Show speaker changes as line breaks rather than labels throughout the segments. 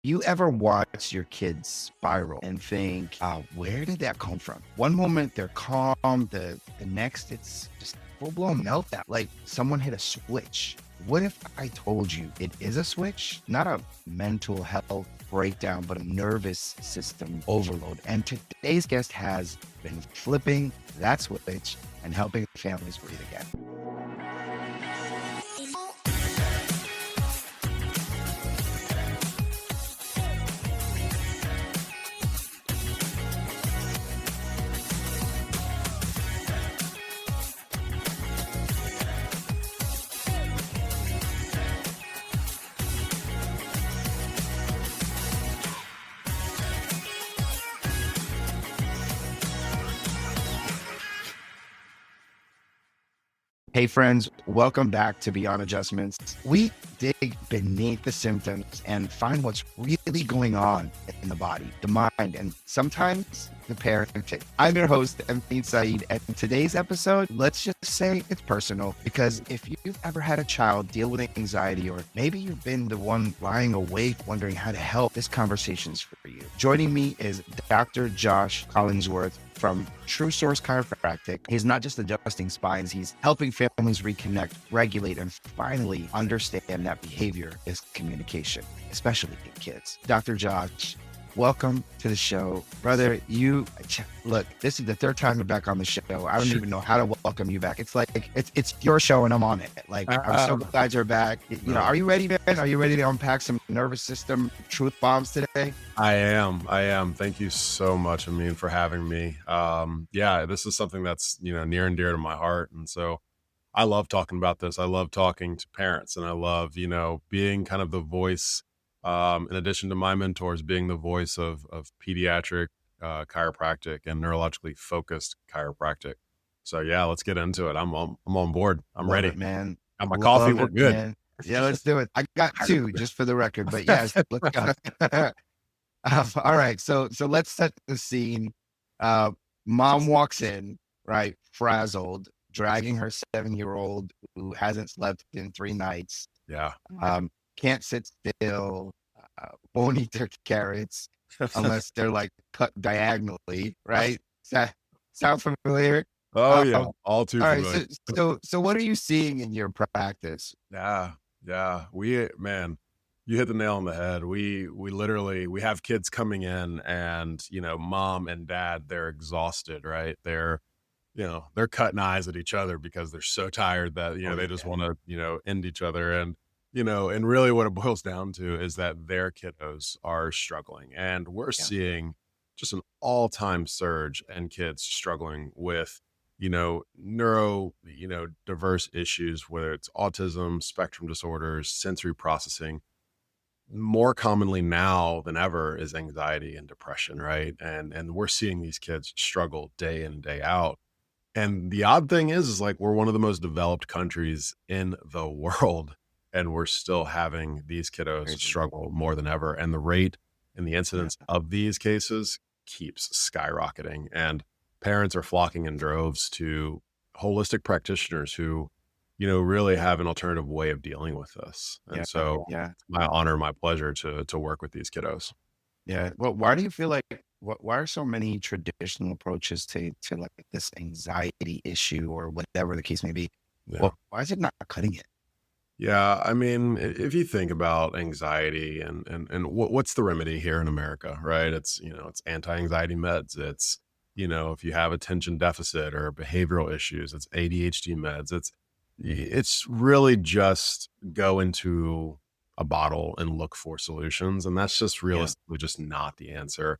You ever watch your kids spiral and think, where did that come from? One moment they're calm, the next it's just full blown meltdown. Like someone hit a switch. What if I told you it is a switch, not a mental health breakdown, but a nervous system overload? And today's guest has been flipping that switch and helping families breathe again. Hey, friends, welcome back to Beyond Adjustments. We dig beneath the symptoms and find what's really going on in the body, the mind, and sometimes the parenting. I'm your host, Amin Said, and in today's episode, let's just say it's personal because if you've ever had a child deal with anxiety, or maybe you've been the one lying awake wondering how to help, this conversation's for you. Joining me is Dr. Josh Collingsworth from True Source Chiropractic. He's not just adjusting spines, he's helping families reconnect, regulate, and finally understand that behavior is communication, especially in kids. Dr. Josh, welcome to the show. Brother, look, this is the third time you're back on the show. I don't even know how to welcome you back. It's like, it's your show and I'm on it. Like, I'm so glad you're back. You know, are you ready, man? Are you ready to unpack some nervous system truth bombs today?
I am. Thank you so much, Amin, for having me. Yeah, this is something that's, near and dear to my heart. And so I love talking about this. I love talking to parents and I love, being kind of the voice, in addition to my mentors, being the voice of pediatric chiropractic and neurologically focused chiropractic. So yeah, let's get into it. I'm on board. I'm
Love
ready.
it, man.
Got my
Love
coffee. We're
it,
good.
man. Yeah, let's do it. I got two just for the record, but yes, let's go. All right, so let's set the scene. Mom walks in, right, frazzled, dragging her 7-year-old who hasn't slept in 3 nights.
Yeah.
Can't sit still, won't eat their carrots unless they're like cut diagonally, right? Sound familiar?
Oh yeah. All too
All right,
familiar.
so what are you seeing in your practice?
Yeah. Man, you hit the nail on the head. We literally, we have kids coming in and, mom and dad, they're exhausted, right? They're cutting eyes at each other because they're so tired that, they just want to, end each other. And really what it boils down to is that their kiddos are struggling and we're seeing just an all-time surge in kids struggling with diverse issues, whether it's autism, spectrum disorders, sensory processing. More commonly now than ever is anxiety and depression, right? And we're seeing these kids struggle day in and day out. And the odd thing is like we're one of the most developed countries in the world, and we're still having these kiddos struggle more than ever. And the rate and the incidence of these cases keeps skyrocketing. And parents are flocking in droves to holistic practitioners who, really have an alternative way of dealing with this. And so it's my honor, my pleasure to work with these kiddos.
Yeah. Well, why do you feel like why are so many traditional approaches to like this anxiety issue or whatever the case may be?
Yeah.
Well, why is it not cutting it?
Yeah. I mean, if you think about anxiety and what's the remedy here in America, right? It's anti-anxiety meds. It's, if you have attention deficit or behavioral issues, it's ADHD meds. It's really just go into a bottle and look for solutions. And that's just realistically just not the answer.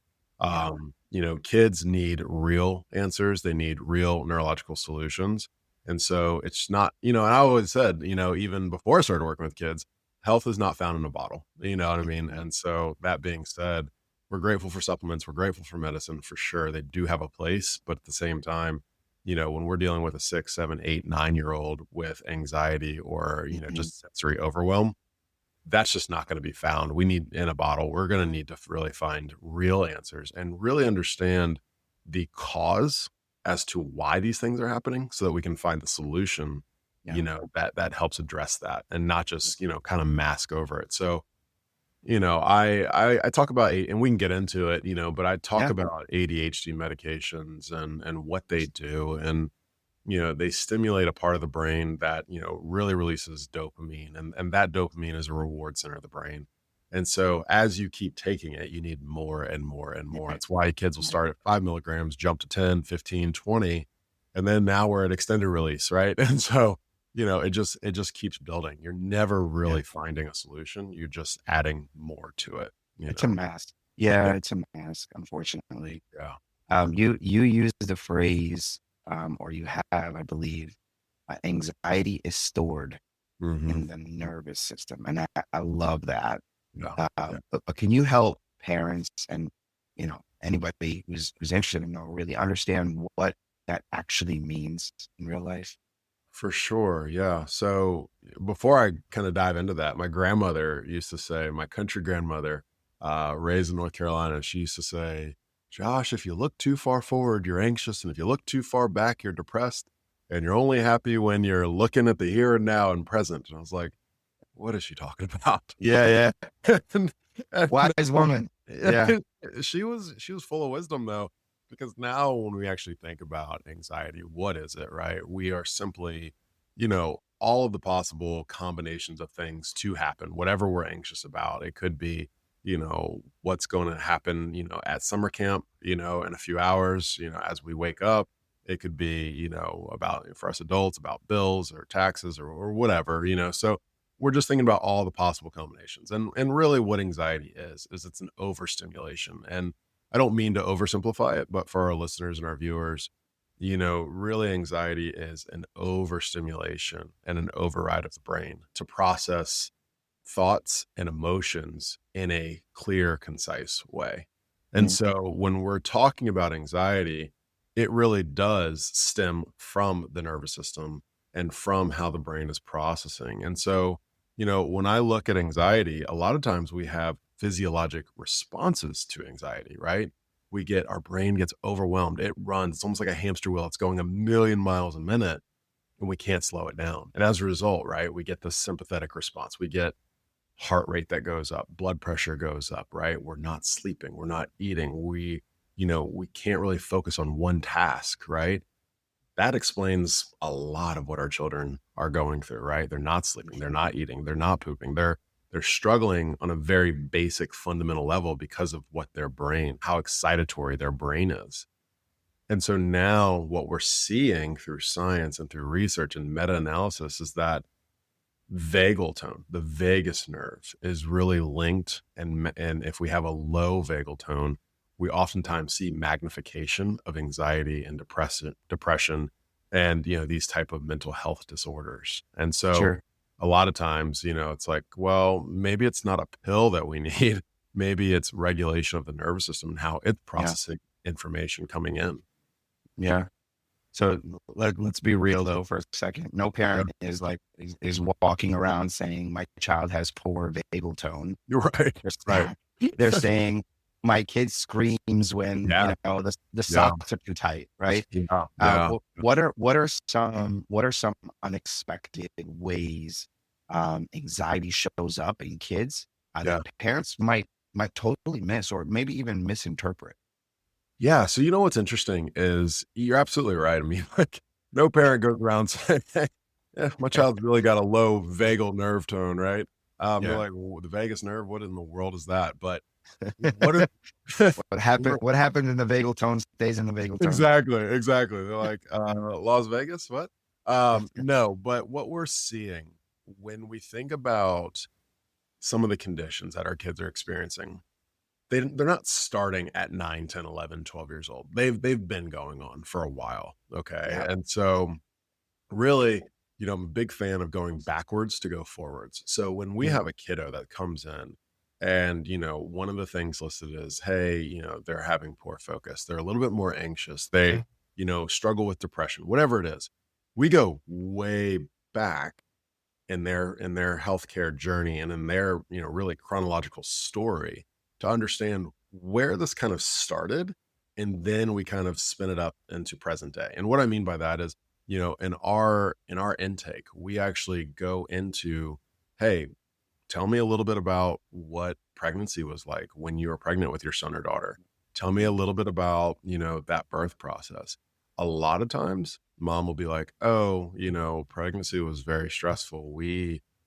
Kids need real answers. They need real neurological solutions. And so it's not, and I always said, even before I started working with kids, health is not found in a bottle. You know what I mean? And so that being said, we're grateful for supplements. We're grateful for medicine for sure. They do have a place, but at the same time, when we're dealing with a 6, 7, 8, 9-year-old with anxiety or, just sensory overwhelm, that's just not going to be found. We need in a bottle. We're going to need to really find real answers and really understand the cause as to why these things are happening so that we can find the solution, that helps address that and not just, kind of mask over it. So I talk about, and we can get into it, but I talk
Yeah.
about ADHD medications and what they do. And, they stimulate a part of the brain that, really releases dopamine. And that dopamine is a reward center of the brain. And so as you keep taking it, you need more and more and more.
Yeah.
That's why kids will start at 5 milligrams, jump to 10, 15, 20. And then now we're at extended release, right? And so, it just keeps building. You're never
Yeah.
really finding a solution. You're just adding more to it,
It's a mask. Yeah,
Yeah.
it's a mask, unfortunately.
Yeah.
You use the phrase, or you have, I believe, anxiety is stored
Hmm.
in the nervous system, and I love that.
Yeah. Yeah.
But can you help parents and anybody who's interested in really understand what that actually means in real life?
For sure. Yeah. So before I kind of dive into that, my grandmother used to say, my country grandmother, raised in North Carolina, she used to say, Josh, if you look too far forward, you're anxious. And if you look too far back, you're depressed. And you're only happy when you're looking at the here and now and present. And I was like, what is she talking about?
Yeah,
and,
yeah. Wise woman. Yeah.
she was full of wisdom though, because now when we actually think about anxiety, what is it, right? We are simply, all of the possible combinations of things to happen, whatever we're anxious about. It could be, what's going to happen, at summer camp, in a few hours, as we wake up. It could be, about, for us adults, about bills or taxes or whatever, so we're just thinking about all the possible combinations. And really what anxiety is it's an overstimulation. And I don't mean to oversimplify it, but for our listeners and our viewers, really anxiety is an overstimulation and an override of the brain to process thoughts and emotions in a clear, concise way. And
Mm.
so when we're talking about anxiety, it really does stem from the nervous system and from how the brain is processing. And so, when I look at anxiety, a lot of times we have physiologic responses to anxiety, right? Our brain gets overwhelmed. It runs. It's almost like a hamster wheel. It's going a million miles a minute and we can't slow it down. And as a result, right, we get this sympathetic response. We get heart rate that goes up, blood pressure goes up, right? We're not sleeping. We're not eating. We can't really focus on one task, right? That explains a lot of what our children are going through, right? They're not sleeping, they're not eating, they're not pooping. They're struggling on a very basic fundamental level because of how excitatory their brain is. And so now what we're seeing through science and through research and meta-analysis is that vagal tone, the vagus nerve, is really linked. And if we have a low vagal tone, we oftentimes see magnification of anxiety and depression, and these type of mental health disorders. And so
Sure.
a lot of times, it's like, well, maybe it's not a pill that we need. Maybe it's regulation of the nervous system and how it's
Yeah.
processing information coming in.
Yeah. So let's be real though for a second. No
Yeah.
parent is walking around saying my child has poor vagal tone.
You're right.
They're,
Right.
they're saying my kid screams when
Yeah.
the
Yeah.
socks are too tight, right?
Yeah. Yeah.
What are some unexpected ways anxiety shows up in kids
Yeah.
that parents might totally miss or maybe even misinterpret?
Yeah. So what's interesting is you're absolutely right. I mean, like no parent goes around saying, "Hey, yeah, my child's really got a low vagal nerve tone," right? They're
Yeah.
like, well, the vagus nerve, what in the world is that? But what are
What happened? What happened in the vagal tone stays in the vagal tone.
exactly. They're like, Las Vegas, what? No, but what we're seeing when we think about some of the conditions that our kids are experiencing, they're not starting at 9, 10, 11, 12 years old. They've been going on for a while. Okay.
Yeah.
And so really, I'm a big fan of going backwards to go forwards. So when we
Yeah.
have a kiddo that comes in and, one of the things listed is, hey, they're having poor focus. They're a little bit more anxious. They, struggle with depression, whatever it is. We go way back in their healthcare journey and in their, really chronological story to understand where this kind of started. And then we kind of spin it up into present day. And what I mean by that is, in our intake, we actually go into, hey, tell me a little bit about what pregnancy was like when you were pregnant with your son or daughter. Tell me a little bit about, that birth process. A lot of times mom will be like, oh, pregnancy was very stressful.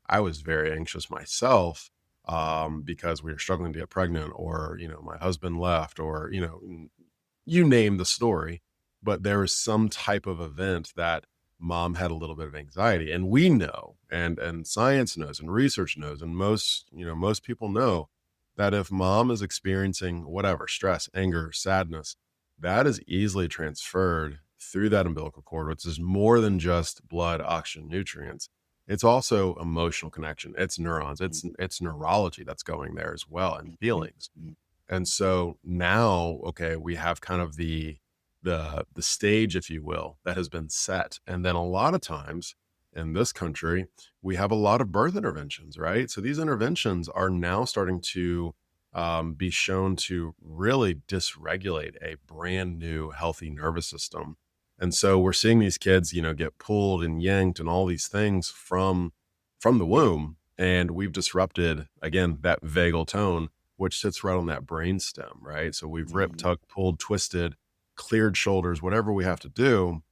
I was very anxious myself, because we were struggling to get pregnant, or, my husband left, or, you name the story, but there was some type of event that mom had a little bit of anxiety. And we know, and science knows, and research knows, and most people know that if mom is experiencing whatever, stress, anger, sadness, that is easily transferred through that umbilical cord, which is more than just blood, oxygen, nutrients. It's also emotional connection. It's neurons. It's neurology that's going there as well, and feelings. And so now, okay, we have kind of the stage, if you will, that has been set. And then a lot of times in this country, we have a lot of birth interventions, right? So these interventions are now starting to be shown to really dysregulate a brand new healthy nervous system. And so we're seeing these kids, get pulled and yanked and all these things from the womb. And we've disrupted, again, that vagal tone, which sits right on that brain stem, right? So we've ripped, tucked, pulled, twisted, cleared shoulders, whatever we have to do.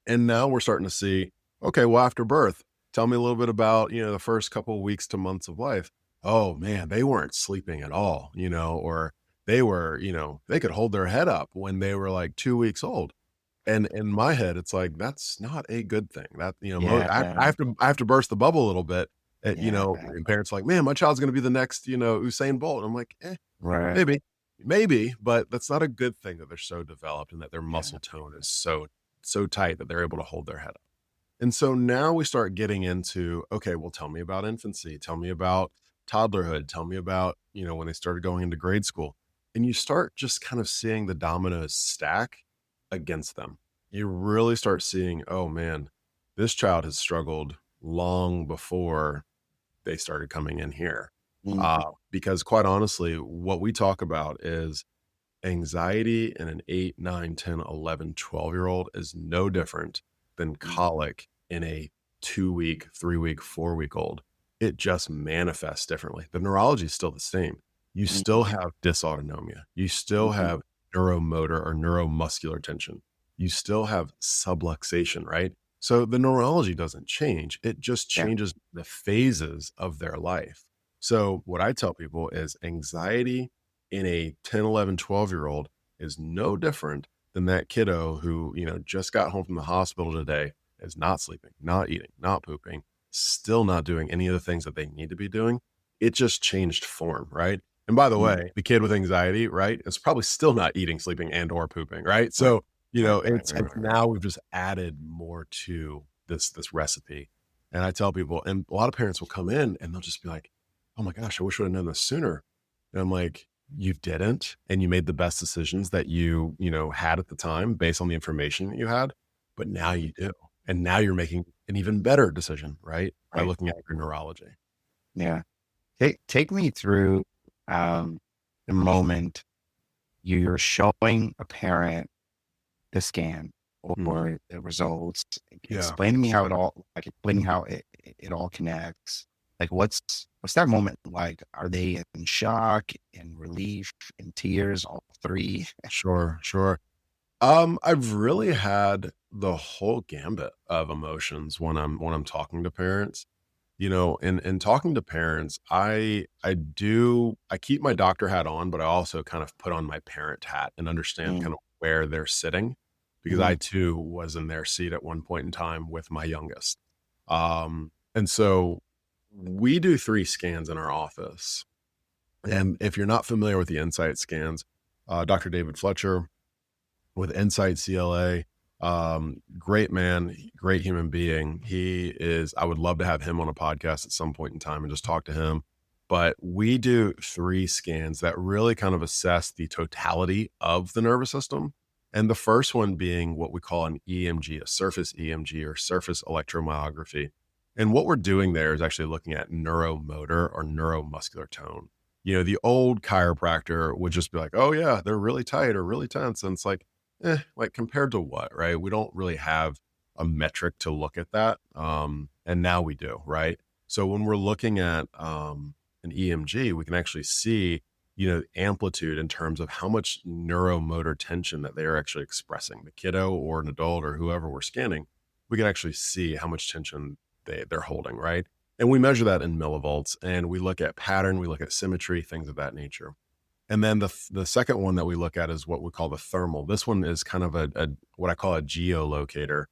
And now we're starting to see, okay, well, after birth, tell me a little bit about, the first couple of weeks to months of life. Oh man, they weren't sleeping at all, or they were, they could hold their head up when they were like 2 weeks old. And in my head, it's like, that's not a good thing. That, I have to burst the bubble a little bit. And parents are like, man, my child's going to be the next, Usain Bolt. And I'm like,
Right.
maybe, but that's not a good thing that they're so developed and that their muscle tone is so tight that they're able to hold their head up. And so now we start getting into, okay, well, tell me about infancy. Tell me about toddlerhood. Tell me about, when they started going into grade school. And you start just kind of seeing the dominoes stack against them. You really start seeing, oh man, this child has struggled long before they started coming in here. Because quite honestly, what we talk about is anxiety in an 8, 9, 10, 11, 12-year-old is no different than colic in a 2-week, 3-week, 4-week-old. It just manifests differently. The neurology is still the same. You still have dysautonomia. You still have neuromotor or neuromuscular tension. You still have subluxation, right? So the neurology doesn't change. It just changes the phases of their life. So what I tell people is anxiety in a 10, 11, 12-year-old is no different than that kiddo who, just got home from the hospital today, is not sleeping, not eating, not pooping, still not doing any of the things that they need to be doing. It just changed form, right? And by the way, the kid with anxiety, right, is probably still not eating, sleeping, and or pooping, right? So, it's now we've just added more to this recipe. And I tell people, and a lot of parents will come in and they'll just be like, oh my gosh, I wish I would have known this sooner. And I'm like, you didn't, and you made the best decisions that you had at the time based on the information that you had, but now you do. And now you're making an even better decision, right? By looking at your neurology.
Yeah. Take me through the moment you're showing a parent the scan or the results. Explain to me how explaining how it all connects. Like what's that moment like? Are they in shock, in relief, in tears, all three?
Sure. I've really had the whole gambit of emotions when I'm talking to parents. In talking to parents, I keep my doctor hat on, but I also kind of put on my parent hat and understand kind of where they're sitting, because I too was in their seat at one point in time with my youngest. And so we do 3 scans in our office. And if you're not familiar with the Insight scans, Dr. David Fletcher with Insight CLA, great man, great human being. I would love to have him on a podcast at some point in time and just talk to him. But we do 3 scans that really kind of assess the totality of the nervous system. And the first one being what we call an EMG, a surface EMG or surface electromyography. And what we're doing there is actually looking at neuromotor or neuromuscular tone. The old chiropractor would just be like, oh yeah, they're really tight or really tense. And it's like compared to what, right? We don't really have a metric to look at that. And now we do, right? So when we're looking at an EMG, we can actually see, amplitude in terms of how much neuromotor tension that they are actually expressing. The kiddo or an adult or whoever we're scanning, we can actually see how much tension they're holding, right? And we measure that in millivolts, and we look at pattern, we look at symmetry, things of that nature. And then the second one that we look at is what we call the thermal. This one is kind of a what I call a geolocator.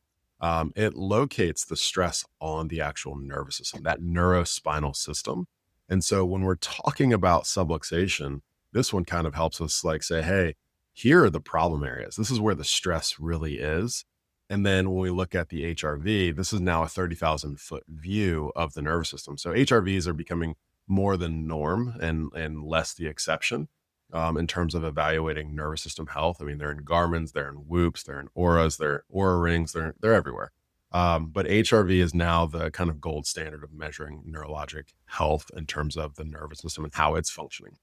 It locates the stress on the actual nervous system, that neurospinal system. And so when we're talking about subluxation, this one kind of helps us like say, hey, here are the problem areas. This is where the stress really is. And then when we look at the HRV, this is now a 30,000 foot view of the nervous system. So HRVs are becoming more the norm and less the exception in terms of evaluating nervous system health. I mean, they're in Garmin's, they're in Whoops, they're in Auras, they're Aura rings, they're everywhere. But HRV is now the kind of gold standard of measuring neurologic health in terms of the nervous system and how it's functioning.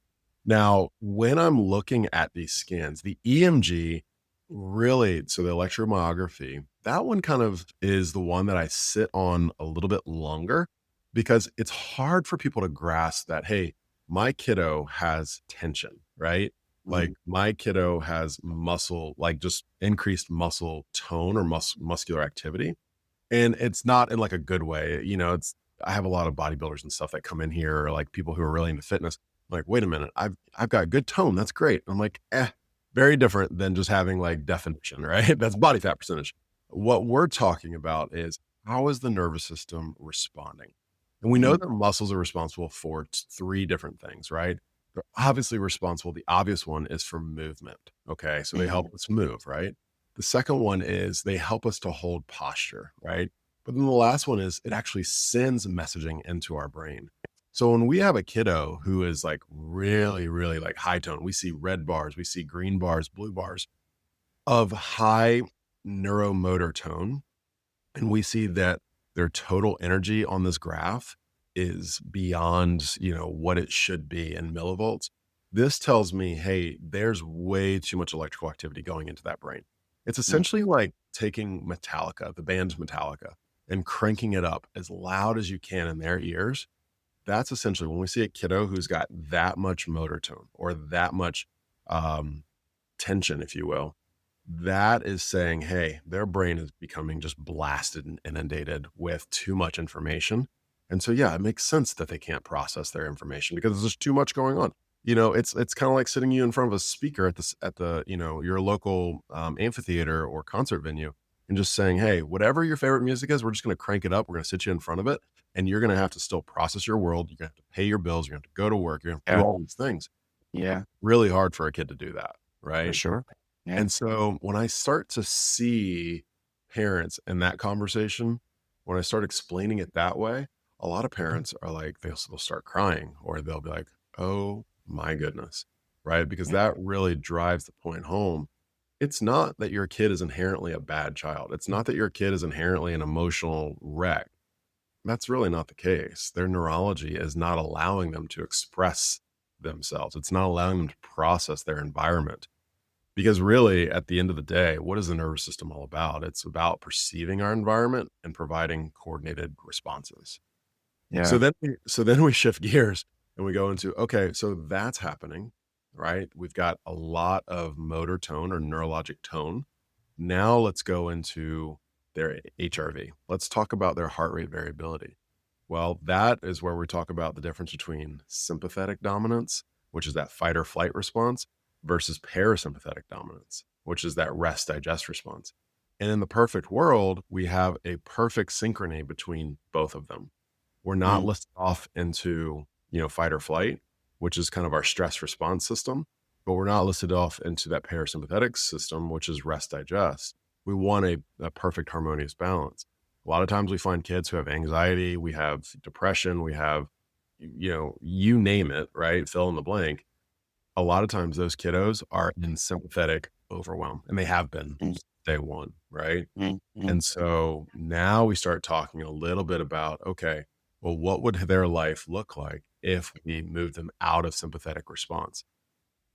Now, when I'm looking at these scans, the EMG really, so the electromyography, that one kind of is the one that I sit on a little bit longer because it's hard for people to grasp that, hey, my kiddo has tension, right? Like my kiddo has muscle, like just increased muscle tone or muscular activity. And it's not in like a good way. I have a lot of bodybuilders and stuff that come in here, or like people who are really into fitness. I'm like, wait a minute, I've got good tone. That's great. I'm like, very different than just having like definition, right? That's body fat percentage. What we're talking about is how is the nervous system responding? And we know that muscles are responsible for three different things, right? They're obviously responsible. The obvious one is for movement. Okay. So they help us move, right? The second one is they help us to hold posture, right? But then the last one is it actually sends messaging into our brain. So when we have a kiddo who is like really, really like high tone, we see red bars, we see green bars, blue bars of high neuromotor tone. And we see that their total energy on this graph is beyond, what it should be in millivolts. This tells me, hey, there's way too much electrical activity going into that brain. It's essentially like taking Metallica, the band Metallica, and cranking it up as loud as you can in their ears. That's essentially when we see a kiddo who's got that much motor tone or that much tension, if you will, that is saying, hey, their brain is becoming just blasted and inundated with too much information. And so, yeah, it makes sense that they can't process their information because there's just too much going on. It's kind of like sitting you in front of a speaker at the your local amphitheater or concert venue and just saying, hey, whatever your favorite music is, we're just going to crank it up. We're going to sit you in front of it, and you're going to have to still process your world. You're going to have to pay your bills. You're going to have to go to work. You're going to have to do all these things.
Yeah,
Really hard for a kid to do that,
for
right?
sure. Yeah.
And so when I start to see parents in that conversation, when I start explaining it that way, a lot of parents are like, they'll start crying or they'll be like, oh my goodness, right? Because that really drives the point home. It's not that your kid is inherently a bad child. It's not that your kid is inherently an emotional wreck. That's really not the case. Their neurology is not allowing them to express themselves. It's not allowing them to process their environment. Because really, at the end of the day, what is the nervous system all about? It's about perceiving our environment and providing coordinated responses.
Yeah.
So then we shift gears and we go into, okay, so that's happening, right? We've got a lot of motor tone or neurologic tone. Now let's go into their HRV. Let's talk about their heart rate variability. Well, that is where we talk about the difference between sympathetic dominance, which is that fight or flight response, versus parasympathetic dominance, which is that rest digest response. And in the perfect world, we have a perfect synchrony between both of them. We're not listed off into, fight or flight, which is kind of our stress response system, but we're not listed off into that parasympathetic system, which is rest digest. We want a perfect harmonious balance. A lot of times we find kids who have anxiety, we have depression, we have, you name it, right? Fill in the blank. A lot of times those kiddos are in sympathetic overwhelm, and they have been since day one, right? And so now we start talking a little bit about, okay, well, what would their life look like if we moved them out of sympathetic response?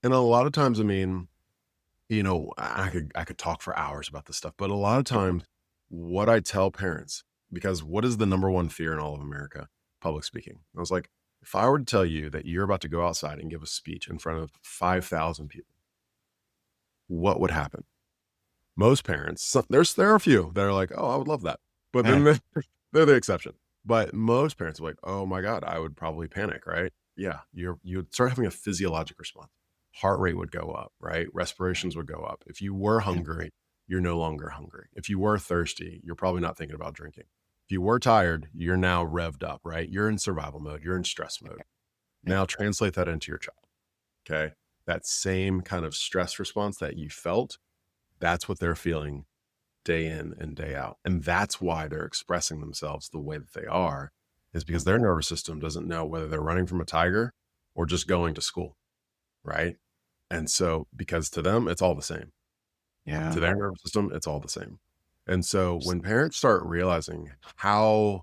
And a lot of times, I mean, I could talk for hours about this stuff, but a lot of times what I tell parents, because what is the number one fear in all of America? public speaking. I was like, if I were to tell you that you're about to go outside and give a speech in front of 5,000 people, what would happen? Most parents, there are a few that are like, oh, I would love that. But then
Yeah.
they're the exception. But most parents are like, oh my God, I would probably panic, right? Yeah, you'd start having a physiologic response. Heart rate would go up, right? Respirations would go up. If you were hungry, you're no longer hungry. If you were thirsty, you're probably not thinking about drinking. If you were tired, you're now revved up, right? You're in survival mode. You're in stress mode. Now translate that into your child, okay? That same kind of stress response that you felt, that's what they're feeling day in and day out. And that's why they're expressing themselves the way that they are, is because their nervous system doesn't know whether they're running from a tiger or just going to school, right? And so, because to them, it's all the same.
Yeah.
To their nervous system, it's all the same. And so when parents start realizing how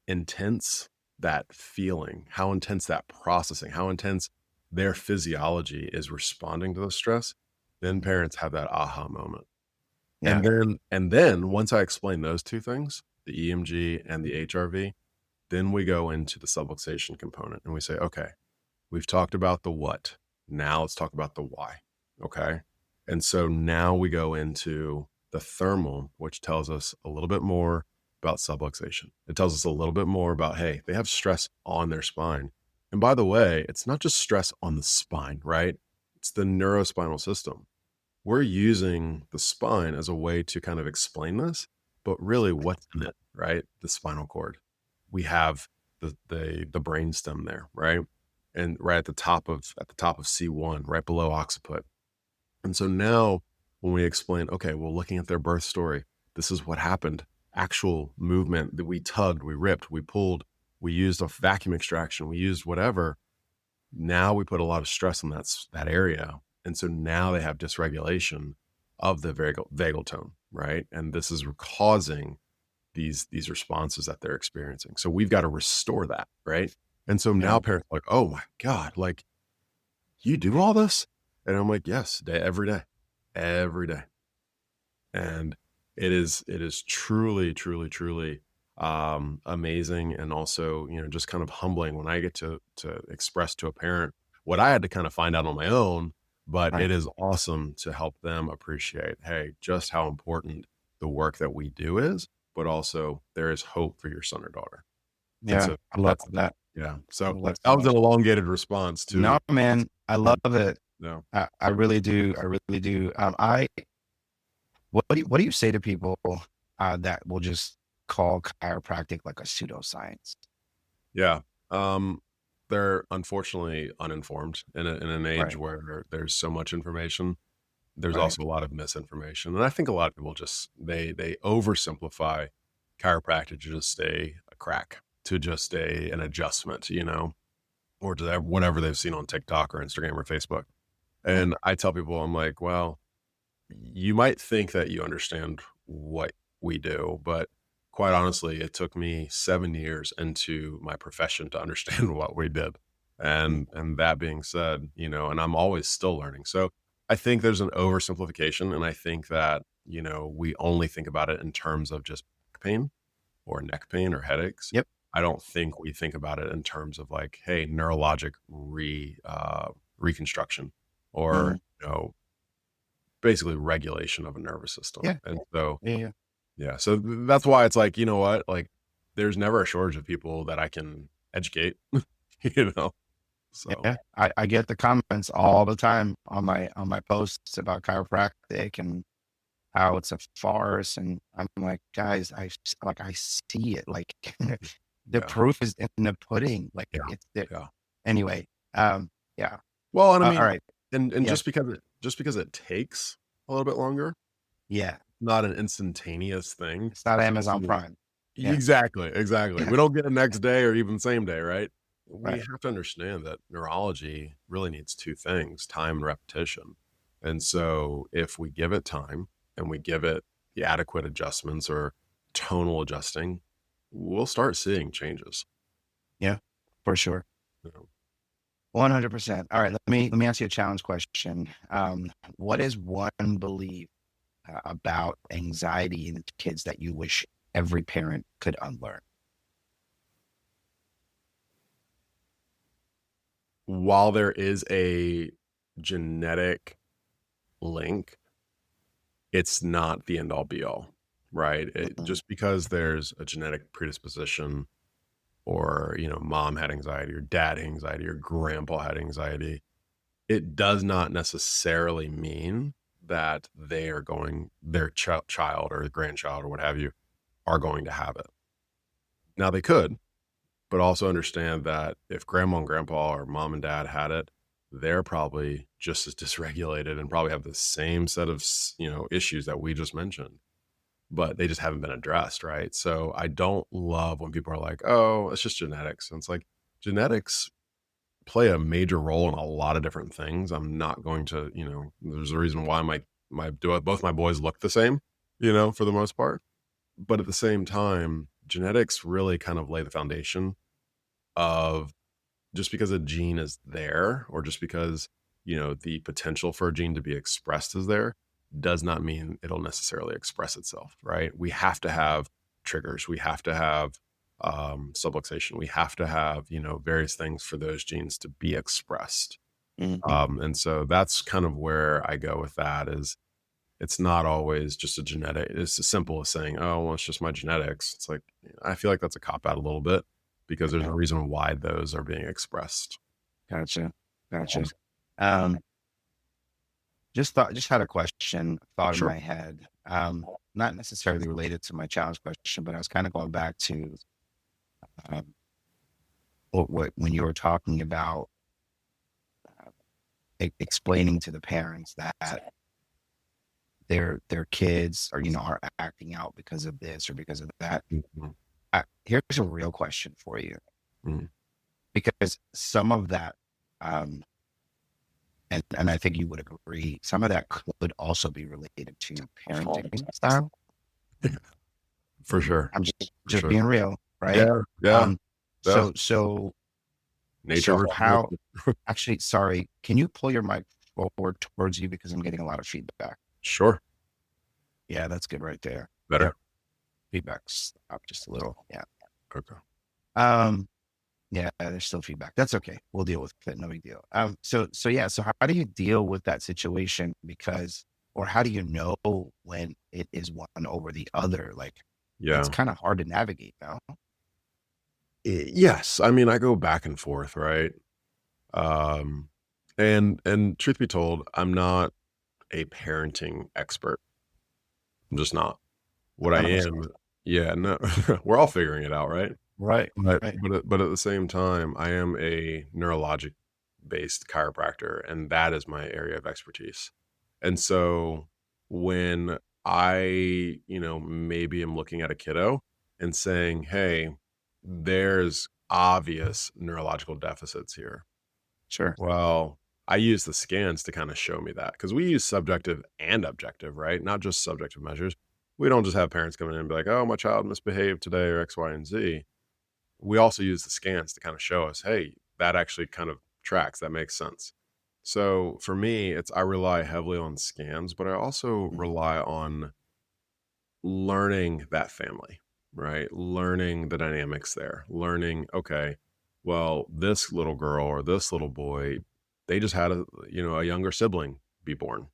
intense that feeling, how intense that processing, how intense their physiology is responding to the stress, then parents have that aha moment.
Yeah.
And then once I explain those two things, the EMG and the HRV, then we go into the subluxation component and we say, okay, we've talked about the what. Now let's talk about the why. Okay. And so now we go into the thermal, which tells us a little bit more about subluxation. It tells us a little bit more about, hey, they have stress on their spine. And by the way, it's not just stress on the spine, right? It's the neurospinal system. We're using the spine as a way to kind of explain this, but really what's in it, right? The spinal cord. We have the brainstem there, right? And right at the top of C1, right below occiput. And so now when we explain, okay, well, looking at their birth story, this is what happened. Actual movement that we tugged, we ripped, we pulled, we used a vacuum extraction, we used whatever. Now we put a lot of stress on that area. And so now they have dysregulation of the vagal tone, right? And this is causing these responses that they're experiencing. So we've got to restore that, right? And so now parents are like, oh my God, like you do all this? And I'm like, yes, every day. And it is truly, truly, truly amazing. And also, just kind of humbling when I get to express to a parent what I had to kind of find out on my own, but it is awesome to help them appreciate, hey, just how important the work that we do is, but also there is hope for your son or daughter.
Yeah.
So
I love that.
yeah. So
That's
that was an elongated response to.
No, man, I love it.
No.
I really do. I really do. What do you say to people that will just call chiropractic like a pseudoscience?
Yeah. They're unfortunately uninformed in an age where there's so much information. There's also a lot of misinformation. And I think a lot of people just, they oversimplify chiropractic to just a crack, to just an adjustment, or to whatever they've seen on TikTok or Instagram or Facebook. And I tell people, I'm like, well, you might think that you understand what we do, but quite honestly, it took me 7 years into my profession to understand what we did. And that being said, and I'm always still learning. So I think there's an oversimplification. And I think that, we only think about it in terms of just back pain or neck pain or headaches.
Yep.
I don't think we think about it in terms of like, hey, neurologic reconstruction or, basically regulation of a nervous system.
Yeah.
And so,
Yeah.
so that's why it's like, you know what, like there's never a shortage of people that I can educate, so.
Yeah. I get the comments all the time on my posts about chiropractic and how it's a farce. And I'm like, guys, I see it. Like the proof is in the pudding. Like it's there. Anyway. Yeah.
Well, and I mean,
all right.
And just because it takes a little bit longer, not an instantaneous thing.
It's not Amazon Prime.
Exactly. We don't get it next day or even same day, right? We have to understand that neurology really needs two things, time and repetition. And so if we give it time and we give it the adequate adjustments or tonal adjusting, we'll start seeing changes.
Yeah, for sure. 100%. All right. Let me ask you a challenge question. What is one belief about anxiety in kids that you wish every parent could unlearn?
while there is a genetic link, it's not the end all be all, right?
Mhm.
Just because there's a genetic predisposition, or, mom had anxiety or dad had anxiety or grandpa had anxiety, it does not necessarily mean that their child or grandchild or what have you are going to have it. Now they could, but also understand that if grandma and grandpa or mom and dad had it, they're probably just as dysregulated and probably have the same set of, issues that we just mentioned, but they just haven't been addressed, right? So I don't love when people are like, "Oh, it's just genetics." And it's like, genetics play a major role in a lot of different things. I'm not going to, there's a reason why both my boys look the same, for the most part. But at the same time, genetics really kind of lay the foundation of, just because a gene is there, or just because, the potential for a gene to be expressed is there, does not mean it'll necessarily express itself, right? We have to have triggers. We have to have subluxation. We have to have, various things for those genes to be expressed.
Mhm.
And so that's kind of where I go with that. Is it's not always just a genetic. It's as simple as saying, "Oh, well, it's just my genetics." It's like, I feel like that's a cop out a little bit, because there's a
Yeah.
reason why those are being expressed.
Gotcha. Gotcha. Um, just had a thought in
Sure.
my head. Not necessarily related to my child's question, but I was kind of going back to um, when you were talking about explaining to the parents that their kids are acting out because of this or because of that.
Mhm,
Here's a real question for you,
mhm.
because some of that, um, and I think you would agree, some of that could also be related to parenting style.
For sure.
I'm just
For
just
sure.
being real, right?
Yeah, yeah,
Um,
yeah.
so so
Nature
so
versus
how?
nurture.
Actually, sorry, can you pull your mic forward towards you because I'm getting a lot of feedback.
Sure.
Yeah, that's good right there.
Better?
Yep, feedback's up just a little. Yeah.
Okay.
Um, yeah, there's still feedback. That's okay. We'll deal with it. No big deal. So yeah. So how do you deal with that situation? Because, or how do you know when it is one over the other? Like, it's
Yeah.
kind of hard to navigate now.
Yes. I mean, I go back and forth, right? Um, and truth be told, I'm not a parenting expert. I'm just not. What I
100%.
am, yeah, no, we're all figuring it out, right?
Right.
But
Right.
but at the same time, I am a neurologic based chiropractor, and that is my area of expertise. And so when I, maybe am looking at a kiddo and saying, "Hey, there's obvious neurological deficits here."
Sure.
Well, I use the scans to kind of show me that, because we use subjective and objective, right? Not just subjective measures. We don't just have parents come in and be like, "Oh, my child misbehaved today," or X, Y, and Z. We also use the scans to kind of show us, hey, that actually kind of tracks. That makes sense. So for me, I rely heavily on scans, but I also
Mhm.
rely on learning that family, right? Learning the dynamics there, learning, okay, well, this little girl or this little boy, they just had a younger sibling be born,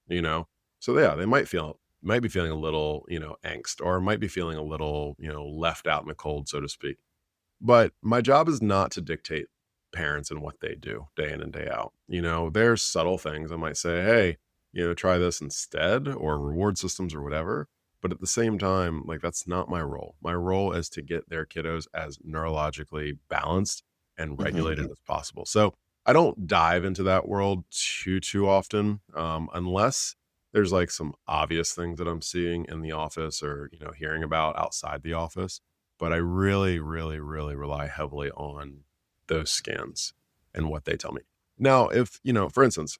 So yeah, they might be feeling a little, angst, or might be feeling a little, left out in the cold, so to speak. But my job is not to dictate parents and what they do day in and day out. There's subtle things I might say, hey, try this instead, or reward systems or whatever. But at the same time, like, that's not my role. My role is to get their kiddos as neurologically balanced and
Mhm.
regulated as possible. So I don't dive into that world too often, unless there's like some obvious things that I'm seeing in the office, or hearing about outside the office. But I really, really, really rely heavily on those scans and what they tell me. Now, if, for instance,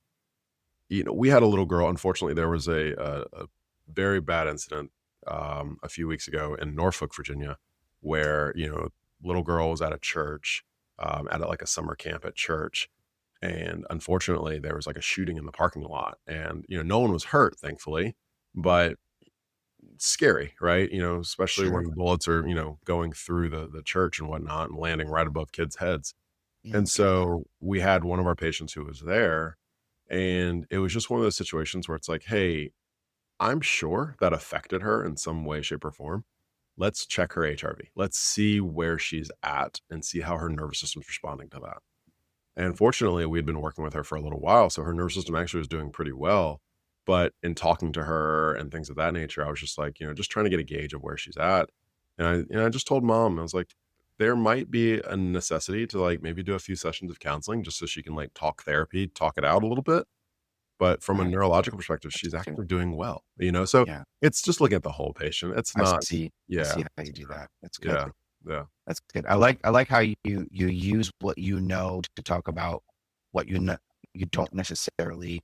we had a little girl. Unfortunately, there was a very bad incident a few weeks ago in Norfolk, Virginia, where, little girl was at a church, at like a summer camp at church. And unfortunately, there was like a shooting in the parking lot, and, no one was hurt, thankfully, but scary, right? Especially
Sure.
when bullets are, going through the church and whatnot and landing right above kids' heads. And
Okay.
so we had one of our patients who was there, and it was just one of those situations where it's like, hey, I'm sure that affected her in some way, shape, or form. Let's check her HRV. Let's see where she's at and see how her nervous system's responding to that. And fortunately, we'd been working with her for a little while, so her nervous system actually was doing pretty well. But in talking to her and things of that nature, I was just like, just trying to get a gauge of where she's at. And I just told mom, I was like, there might be a necessity to like maybe do a few sessions of counseling just so she can like talk therapy, talk it out a little bit. But from a
Right.
neurological perspective,
That's
she's
good.
actually doing well. So
Yeah.
it's just looking at the whole patient. It's
I
not,
see. I
yeah,
see how you do that. That's good.
yeah, yeah,
That's good. I like how you use what you know to talk about what you know you don't necessarily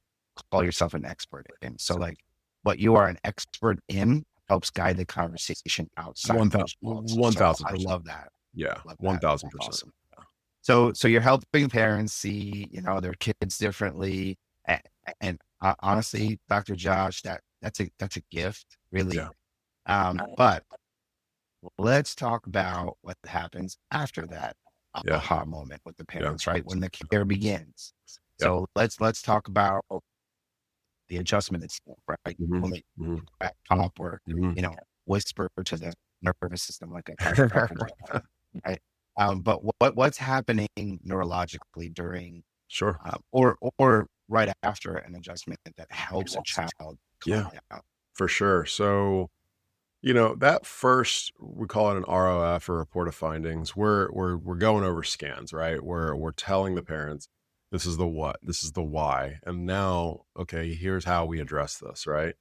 call yourself an expert in. So like what you are an expert in helps guide the conversation outside of those walls. So I
1000%.
love that.
Yeah,
Love that. That's
1000%.
awesome. So you're helping parents see, their kids differently. And, and honestly, Dr. Josh, that's a gift, really.
Yeah,
But let's talk about what happens after that
yeah,
aha moment with the
yeah,
parents, right? When the care begins.
yep.
So let's talk about the adjustment itself, right?
Mhm,
When they
mhm,
back top or,
mhm.
whisper to the nervous system like a chiropractor would, right? But what's happening neurologically during
Sure.
or right after an adjustment that helps a child calm
Yeah,
down?
for sure. So, that first, we call it an ROF or report of findings. We're going over scans, right? We're telling the parents, this is the what, this is the why. And now, okay, here's how we address this, right?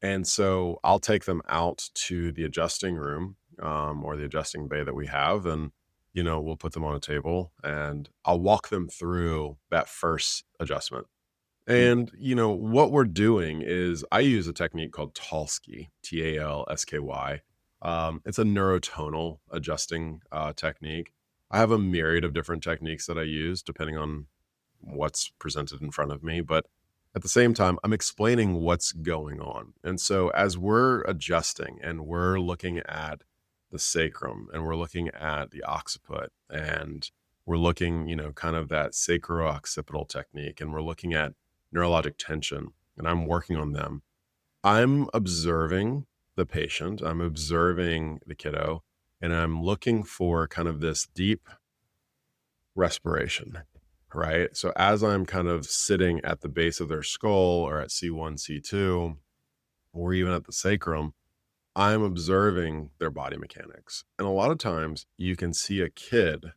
And so I'll take them out to the adjusting room, or the adjusting bay that we have. And, we'll put them on a table and I'll walk them through that first adjustment.
Mm,
And, what we're doing is I use a technique called Talsky, Talsky. It's a neurotonal adjusting technique. I have a myriad of different techniques that I use depending on what's presented in front of me. But at the same time, I'm explaining what's going on. And so as we're adjusting and we're looking at the sacrum and we're looking at the occiput and we're looking, kind of that sacro-occipital technique and we're looking at neurologic tension and I'm working on them, I'm observing the patient, I'm observing the kiddo, and I'm looking for kind of this deep respiration, right? So as I'm kind of sitting at the base of their skull or at C1, C2, or even at the sacrum, I'm observing their body mechanics. And a lot of times you can see a kid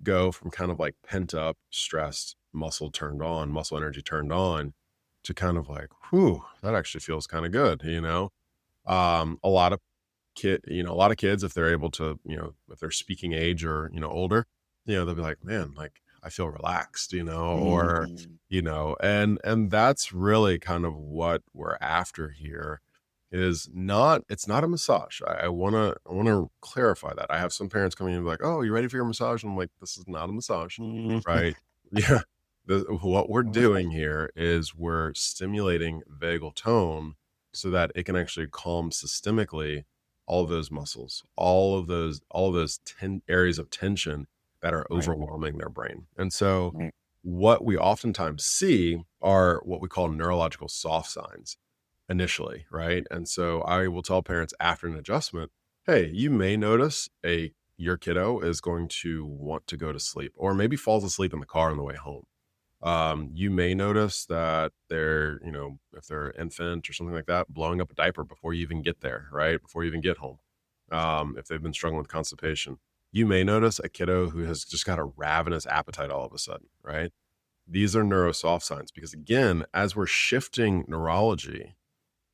go from kind of like pent up, stressed, muscle energy turned on to kind of like, whew, that actually feels kind of good, A lot of a lot of kids, if they're able to, if they're speaking age or, older, they'll be like, man, like I feel relaxed, or,
mm,
and that's really kind of what we're after here is not, it's not a massage. I wanna clarify that. I have some parents coming in like, oh, you ready for your massage? And I'm like, this is not a massage,
mm.
right? Yeah. What we're doing here is we're stimulating vagal tone so that it can actually calm systemically all of those muscles, all of those areas of tension that are
Right,
overwhelming their brain. And so
right.
what we oftentimes see are what we call neurological soft signs initially, right? And so I will tell parents after an adjustment, hey, you may notice your kiddo is going to want to go to sleep or maybe falls asleep in the car on the way home. You may notice that they're, if they're an infant or something like that, blowing up a diaper before you even get there, right? Before you even get home. If they've been struggling with constipation, you may notice a kiddo who has just got a ravenous appetite all of a sudden, right? These are neurosoft signs because again, as we're shifting neurology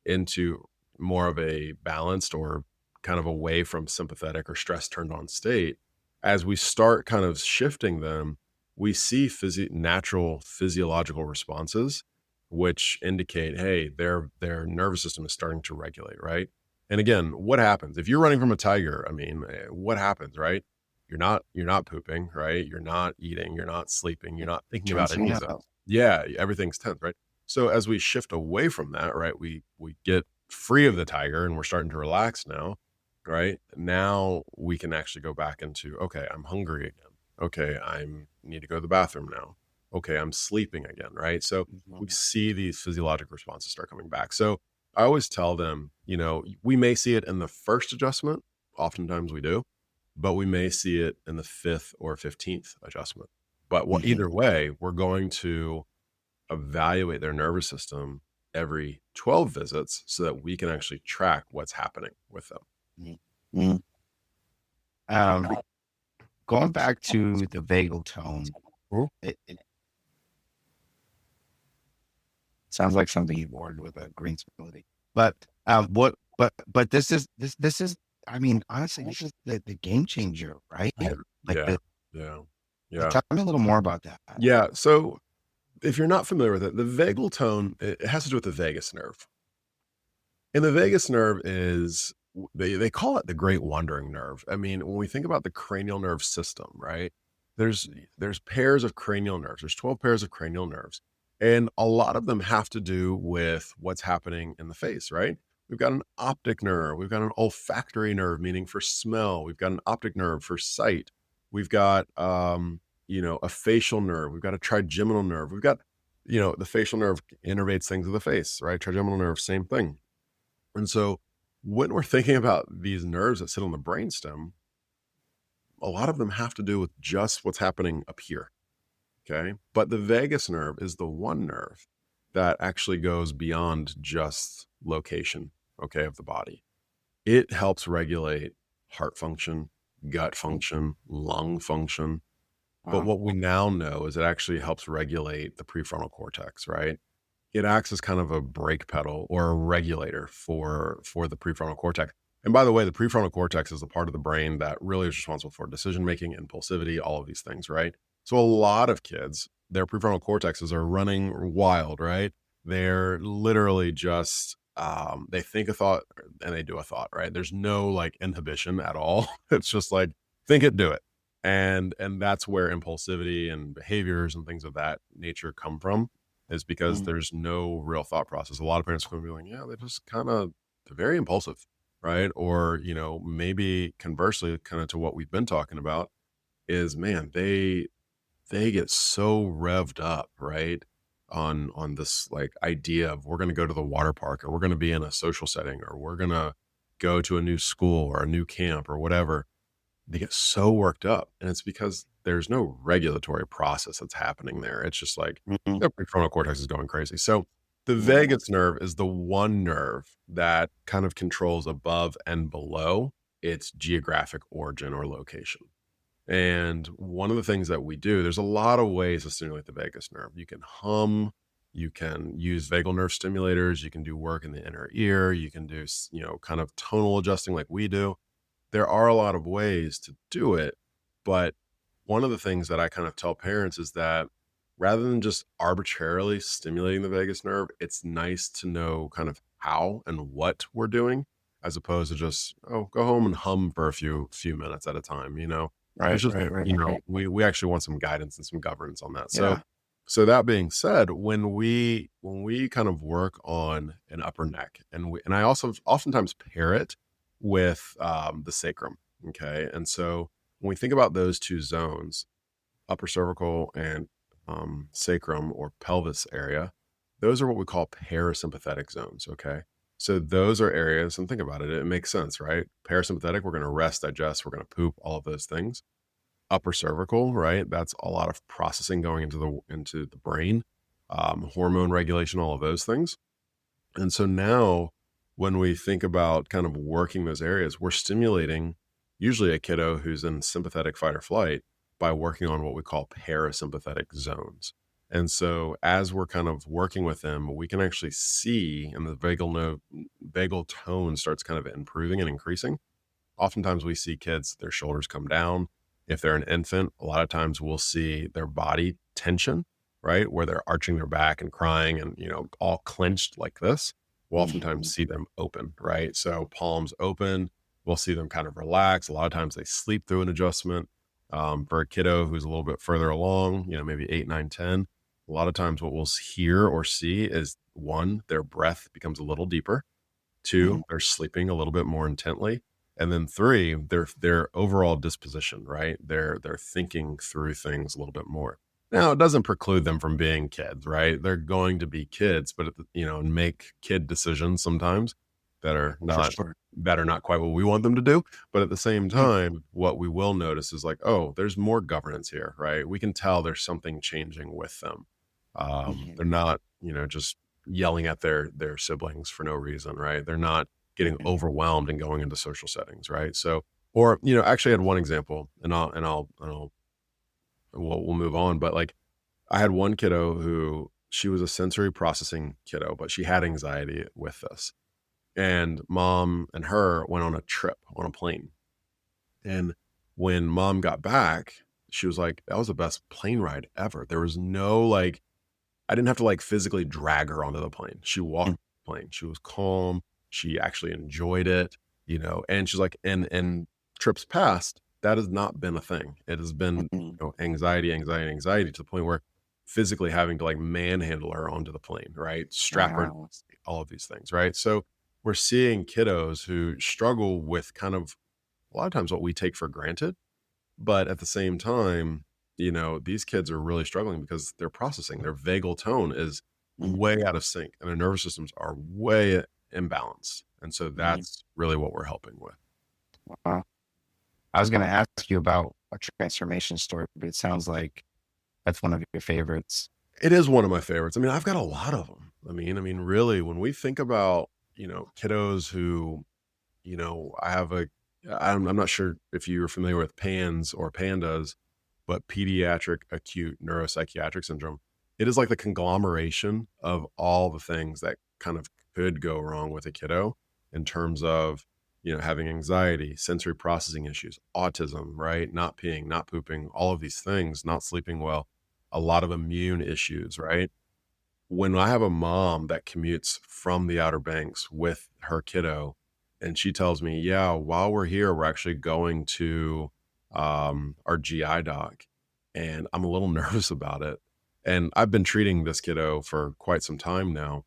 into more of a balanced or kind of away from sympathetic or stress turned on state, as we start kind of shifting them, we see natural physiological responses, which indicate, hey, their nervous system is starting to regulate, right? And again, what happens if you're running from a tiger? I mean, what happens, right? You're not pooping, right? You're not eating, you're not sleeping, you're not thinking about any
Tensing
of
up.
those. Yeah, everything's tense, right? So as we shift away from that, right, we get free of the tiger and we're starting to relax now, right? Now we can actually go back into, okay, I'm hungry again. Okay, I need to go to the bathroom now. Okay, I'm sleeping again, right? So we
Mhm.
see these physiologic responses start coming back. So I always tell them, we may see it in the first adjustment. Oftentimes we do, but we may see it in the fifth or 15th adjustment. But
Mhm.
either way, we're going to evaluate their nervous system every 12 visits so that we can actually track what's happening with them.
Mhm. Mhm. Um, Going back to the vagal tone,
Mhm.
it sounds like something you ordered with a green smoothie. But but this is I mean, honestly, this is the game changer, right? Like
Yeah, yeah, yeah.
tell me a little more about that.
Yeah. So if you're not familiar with it, the vagal tone, it has to do with the vagus nerve. And the vagus nerve is they call it the great wandering nerve. I mean, when we think about the cranial nerve system, right? There's pairs of cranial nerves. There's 12 pairs of cranial nerves. And a lot of them have to do with what's happening in the face, right? We've got an optic nerve, we've got an olfactory nerve, meaning for smell, we've got an optic nerve for sight, we've got a facial nerve, we've got a trigeminal nerve, we've got, the facial nerve innervates things of the face, right? Trigeminal nerve, same thing. And so when we're thinking about these nerves that sit on the brainstem, a lot of them have to do with just what's happening up here. Okay. But the vagus nerve is the one nerve that actually goes beyond just location, okay, of the body. It helps regulate heart function, gut function, lung function. But
Wow.
what we now know is it actually helps regulate the prefrontal cortex, right? It acts as kind of a brake pedal or a regulator for the prefrontal cortex. And by the way, the prefrontal cortex is the part of the brain that really is responsible for decision making, impulsivity, all of these things, right? So a lot of kids, their prefrontal cortexes are running wild, right? They're literally just they think a thought and they do a thought, right? There's no like inhibition at all. It's just like think it, do it. And that's where impulsivity and behaviors and things of that nature come from, is because
Mhm.
there's no real thought process. A lot of parents are going to be like, yeah, they're very impulsive, right? Or, maybe conversely, kind of to what we've been talking about is, man, they get so revved up, right? On this like idea of we're going to go to the water park, or we're going to be in a social setting, or we're going to go to a new school or a new camp or whatever. They get so worked up, and it's because there's no regulatory process that's happening there. It's just like
Mhm.
the prefrontal cortex is going crazy. So the
Mhm.
vagus nerve is the one nerve that kind of controls above and below its geographic origin or location. And one of the things that we do, there's a lot of ways to stimulate the vagus nerve. You can hum, you can use vagal nerve stimulators, you can do work in the inner ear, you can do, kind of tonal adjusting like we do. There are a lot of ways to do it, but one of the things that I kind of tell parents is that rather than just arbitrarily stimulating the vagus nerve, it's nice to know kind of how and what we're doing, as opposed to just, oh, go home and hum for a few minutes at a time.
Right,
It's just,
right, right.
we actually want some guidance and some governance on that. So
Yeah.
so that being said, when we kind of work on an upper neck, and I also oftentimes pair it with the sacrum. Okay. And so when we think about those two zones, upper cervical and sacrum or pelvis area, those are what we call parasympathetic zones. Okay. So those are areas, and think about it, it makes sense, right? Parasympathetic, we're going to rest, digest, we're going to poop, all of those things. Upper cervical, right? That's a lot of processing going into the brain, hormone regulation, all of those things. And so now, when we think about kind of working those areas, we're stimulating usually a kiddo who's in sympathetic fight or flight by working on what we call parasympathetic zones. And so, as we're kind of working with them, we can actually see, and the vagal tone starts kind of improving and increasing. Oftentimes, we see kids, their shoulders come down. If they're an infant, a lot of times we'll see their body tension, right? Where they're arching their back and crying and, all clenched like this. We'll
Mhm.
oftentimes see them open, right? So palms open. We'll see them kind of relax. A lot of times they sleep through an adjustment. For a kiddo who's a little bit further along, maybe 8, 9, 10, a lot of times what we'll hear or see is one, their breath becomes a little deeper.
Mhm.
Two, they're sleeping a little bit more intently. And then three, their overall disposition, right? They're thinking through things a little bit more. Now, it doesn't preclude them from being kids, right? They're going to be kids, but and make kid decisions sometimes that are
For
not
sure.
quite what we want them to do. But at the same
Mm,
time, what we will notice is like, oh, there's more governance here, right? We can tell there's something changing with them.
mhm,
They're not, just yelling at their siblings for no reason, right? They're not getting
mhm,
overwhelmed and going into social settings, right? So, or actually, I had one example, and we'll move on. But like, I had one kiddo who she was a sensory processing kiddo, but she had anxiety with this, and mom and her went on a trip on a plane, and when mom got back, she was like, "That was the best plane ride ever." There was no like I didn't have to like physically drag her onto the plane. She
mm,
walked the plane. She was calm. She actually enjoyed it, and she's like, and trips past, that has not been a thing. It has been,
mhm.
anxiety, anxiety, anxiety to the point where physically having to like manhandle her onto the plane, right? Strap her,
Wow.
all of these things, right? So we're seeing kiddos who struggle with kind of a lot of times what we take for granted, but at the same time, these kids are really struggling because they're processing. Their vagal tone is way
Mhm,
out of sync and their nervous systems are way imbalanced. And so
mhm.
that's really what we're helping with.
Wow. I was going to ask you about a transformation story, but it sounds like that's one of your favorites.
It is one of my favorites. I mean, I've got a lot of them. I mean, really, when we think about, kiddos who, I have I'm not sure if you're familiar with PANS or PANDAS, but pediatric acute neuropsychiatric syndrome. It is like the conglomeration of all the things that kind of could go wrong with a kiddo in terms of, having anxiety, sensory processing issues, autism, right? Not peeing, not pooping, all of these things, not sleeping well, a lot of immune issues, right? When I have a mom that commutes from the Outer Banks with her kiddo, and she tells me, "Yeah, while we're here, we're actually going to our GI doc," and I'm a little nervous about it. And I've been treating this kiddo for quite some time now.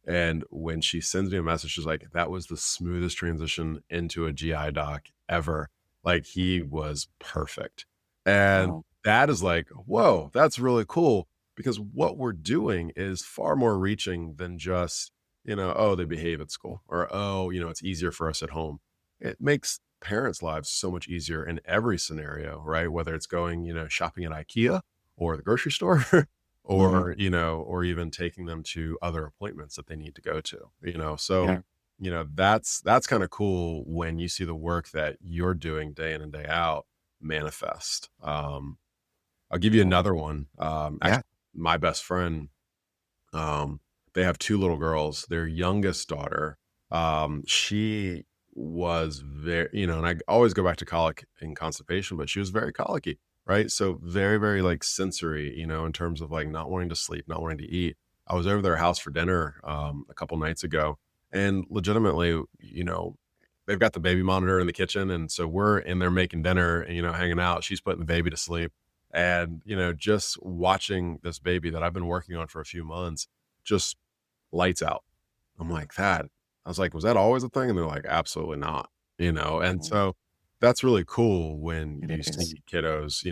And when she sends me a message, she's like, "That was the smoothest transition into a GI doc ever. Like he was perfect." And
Wow.
that is like, whoa, that's really cool because what we're doing is far more reaching than just, oh, they behave at school or, oh, it's easier for us at home. It makes parents' lives so much easier in every scenario, right? Whether it's going, shopping at IKEA or the grocery store
Mhm.
or even taking them to other appointments that they need to go to, so
Yeah.
that's kind of cool when you see the work that you're doing day in and day out manifest. I'll give you
Cool.
another one.
Yeah.
Actually, my best friend, um, they have two little girls. Their youngest daughter, she was very, and I always go back to colic and constipation, but she was very colicky, right? So very, very like sensory, in terms of like not wanting to sleep, not wanting to eat. I was over their house for dinner a couple nights ago, and legitimately, they've got the baby monitor in the kitchen, and so we're in there making dinner and hanging out. She's putting the baby to sleep, and just watching this baby that I've been working on for a few months just lights out. I'm like, "That," I was like, "Was that always a thing?" And they're like, "Absolutely not," and
Mhm.
so that's really cool when you
It is.
see kiddos,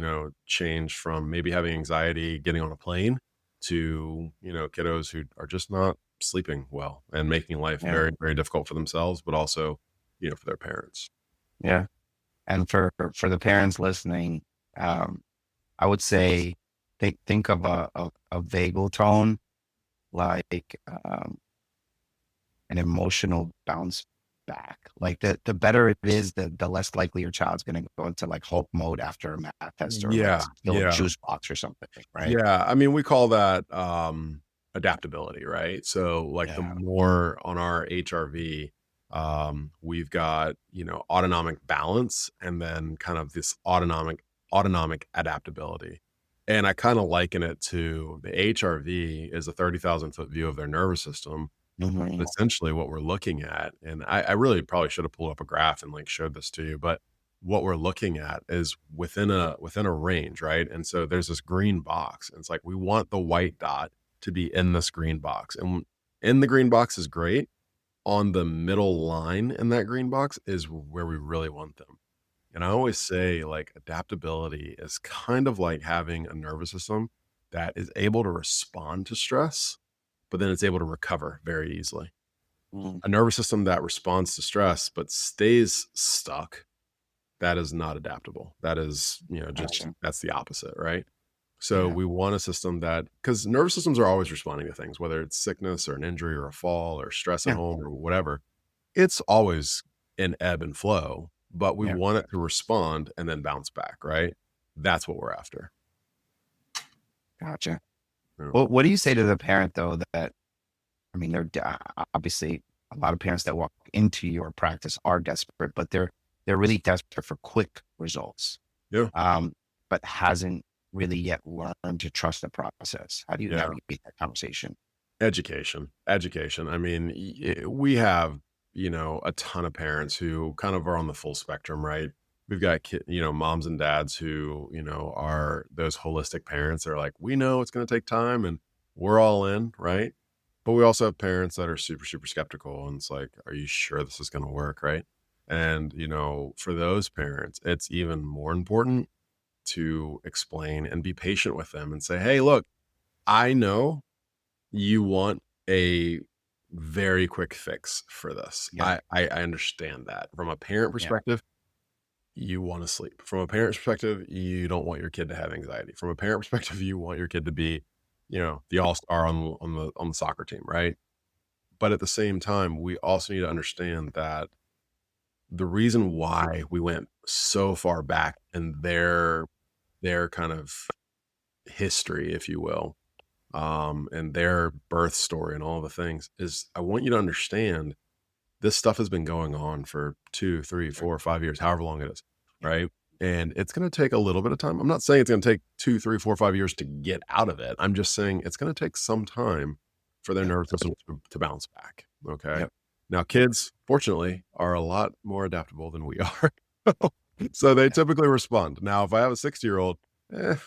change from maybe having anxiety getting on a plane to, kiddos who are just not sleeping well and making life
Yeah.
very, very difficult for themselves, but also, for their parents.
Yeah. And for the parents listening, um, I would say think of a vagal tone like an emotional bounce back. Like the better it is, the less likely your child's going to go into like Hulk mode after a math test or like
Yeah,
steal a
yeah.
juice box or something, right?
Yeah, I mean, we call that, adaptability, right? So, like, the
Yeah.
more on our HRV, we've got, autonomic balance and then kind of this autonomic adaptability. And I kinda liken it to the HRV is a 30,000-foot view of their nervous system.
Mhm.
Essentially what we're looking at, and I really probably should have pulled up a graph and like showed this to you, but what we're looking at is within a range, right? And so there's this green box, and it's like we want the white dot to be in this green box, and in the green box is great, on the middle line in that green box is where we really want them. And I always say, like, adaptability is kind of like having a nervous system that is able to respond to stress, but then it's able to recover very easily.
Mm,
A nervous system that responds to stress but stays stuck, that is not adaptable. That is, just
gotcha.
that's the opposite, right? So
Yeah.
we want a system that, because nervous systems are always responding to things, whether it's sickness or an injury or a fall or stress at
Yeah.
home or whatever, it's always in ebb and flow, but we
Yeah.
want it to respond and then bounce back, right? That's what we're after.
Gotcha.
Yeah.
Well, what do you say to the parent though that, I mean, obviously a lot of parents that walk into your practice are desperate, but they're really desperate for quick results.
Yeah.
But hasn't really yet learned to trust the process. How do you
Yeah.
navigate that conversation?
Education. I mean, we have, a ton of parents who kind of are on the full spectrum, right? We've got moms and dads who, are those holistic parents. They're like, we know it's going to take time and we're all in, right? But we also have parents that are super, super skeptical. And it's like, are you sure this is going to work? Right. And, for those parents, it's even more important to explain and be patient with them and say, hey, look, I know you want a very quick fix for this.
Yeah.
I understand that. From a parent
Yeah.
perspective, you want to sleep. From a parent perspective, you don't want your kid to have anxiety. From a parent perspective, you want your kid to be, the all-star on the soccer team, right? But at the same time, we also need to understand that the reason why we went so far back in their kind of history, if you will, and their birth story and all the things is I want you to understand this stuff has been going on for 2, 3, 4, 5 years, however long it is,
Yeah.
right? And it's going to take a little bit of time. I'm not saying it's going to take 2, 3, 4, 5 years to get out of it. I'm just saying it's going to take some time for their
Yep.
nervous system to bounce back. Okay.
Yep.
Now, kids, fortunately, are a lot more adaptable than we are. So they
Yeah.
typically respond. Now, if I have a 60-year-old,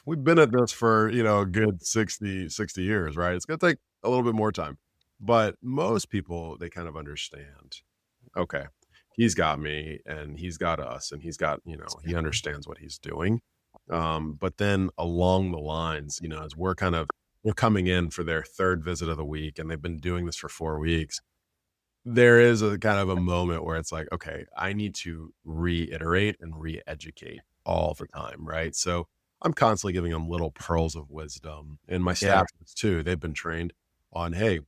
we've been at this for, a good 60 years, right? It's going to take a little bit more time. But most people, they kind of understand, okay, he's got me and he's got us and he's got, he understands what he's doing. But then along the lines, as we're coming in for their third visit of the week and they've been doing this for 4 weeks, there is a kind of a moment where it's like, okay, I need to reiterate and re-educate all the time, right? So I'm constantly giving them little pearls of wisdom, and my
Yeah.
staff is too. They've been trained on, hey,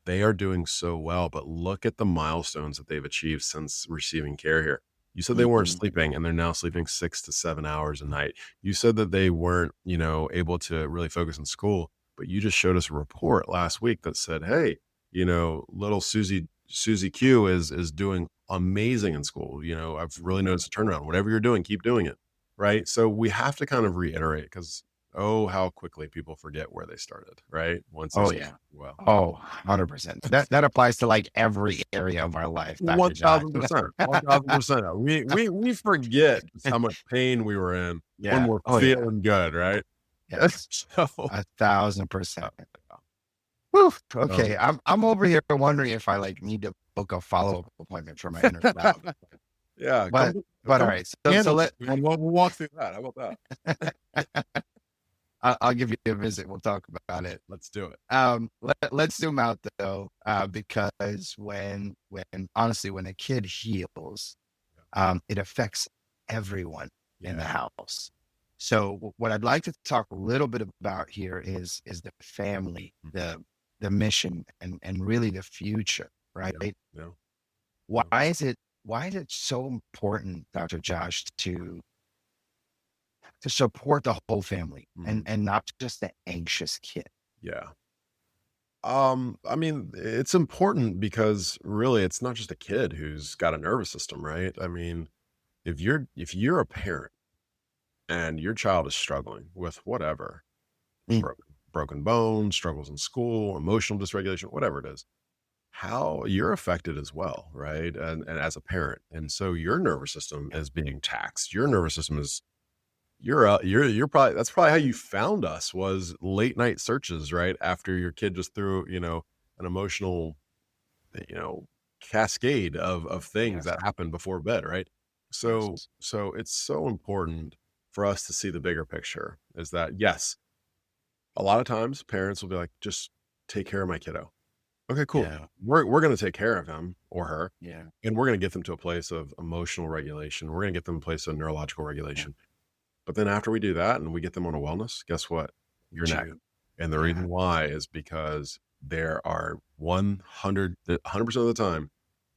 they are doing so well, but look at the milestones that they've achieved since receiving care here. You said they weren't
Mhm.
sleeping, and they're now sleeping 6 to 7 hours a night. You said that they weren't, able to really focus in school, but you just showed us a report last week that said, hey, little Susie Q is doing amazing in school. I've really noticed a turnaround. Whatever you're doing, keep doing it. Right. So we have to kind of reiterate because, oh, how quickly people forget where they started. Right. Once they
Oh
start.
yeah.
Well,
Oh, 100%. That applies to like every area of our life, Dr. Josh.
1000%. 1000%. We forget just how much pain we were in when
Yeah.
we're
Oh yeah.
feeling good. Right.
Yes.
So,
1,000%. Whew.
so
Okay. I'm over here wondering if I like need to book a follow-up appointment for my inner child.
yeah,
But all
come
right. So
handle it. We'll walk through that. How about that?
I'll give you a visit. We'll talk about it.
Let's do it.
Let's zoom out though, because when honestly, when a kid heals, it affects everyone in the
Yeah.
house. So what I'd like to talk a little bit about here is the family, the mission, and really the future, right?
Yeah. Yeah.
Why is it so important, Dr. Josh, to support the whole family
Mhm.
and not just the anxious kid?
Yeah. I mean, it's important because really it's not just a kid who's got a nervous system, right? I mean, if you're a parent and your child is struggling with whatever,
Mm.
broken bones, struggles in school, emotional dysregulation, whatever it is, how you're affected as well, right? And as a parent. And so your nervous system is being taxed. Your nervous system is you're probably that's probably how you found us was late night searches, right? After your kid just threw, an emotional cascade of things
Yes.
that happen before bed, right? So
Yes.
so it's so important for us to see the bigger picture is that yes, a lot of times parents will be like, just take care of my kiddo. Okay, cool.
Yeah.
We're gonna take care of him or her,
Yeah.
and we're gonna get them to a place of emotional regulation. We're gonna get them to a place of neurological
Yeah.
regulation. But then after we do that and we get them on a wellness, guess what? You're next.
True.
And the
Yeah.
reason why is because there are 100% of the time,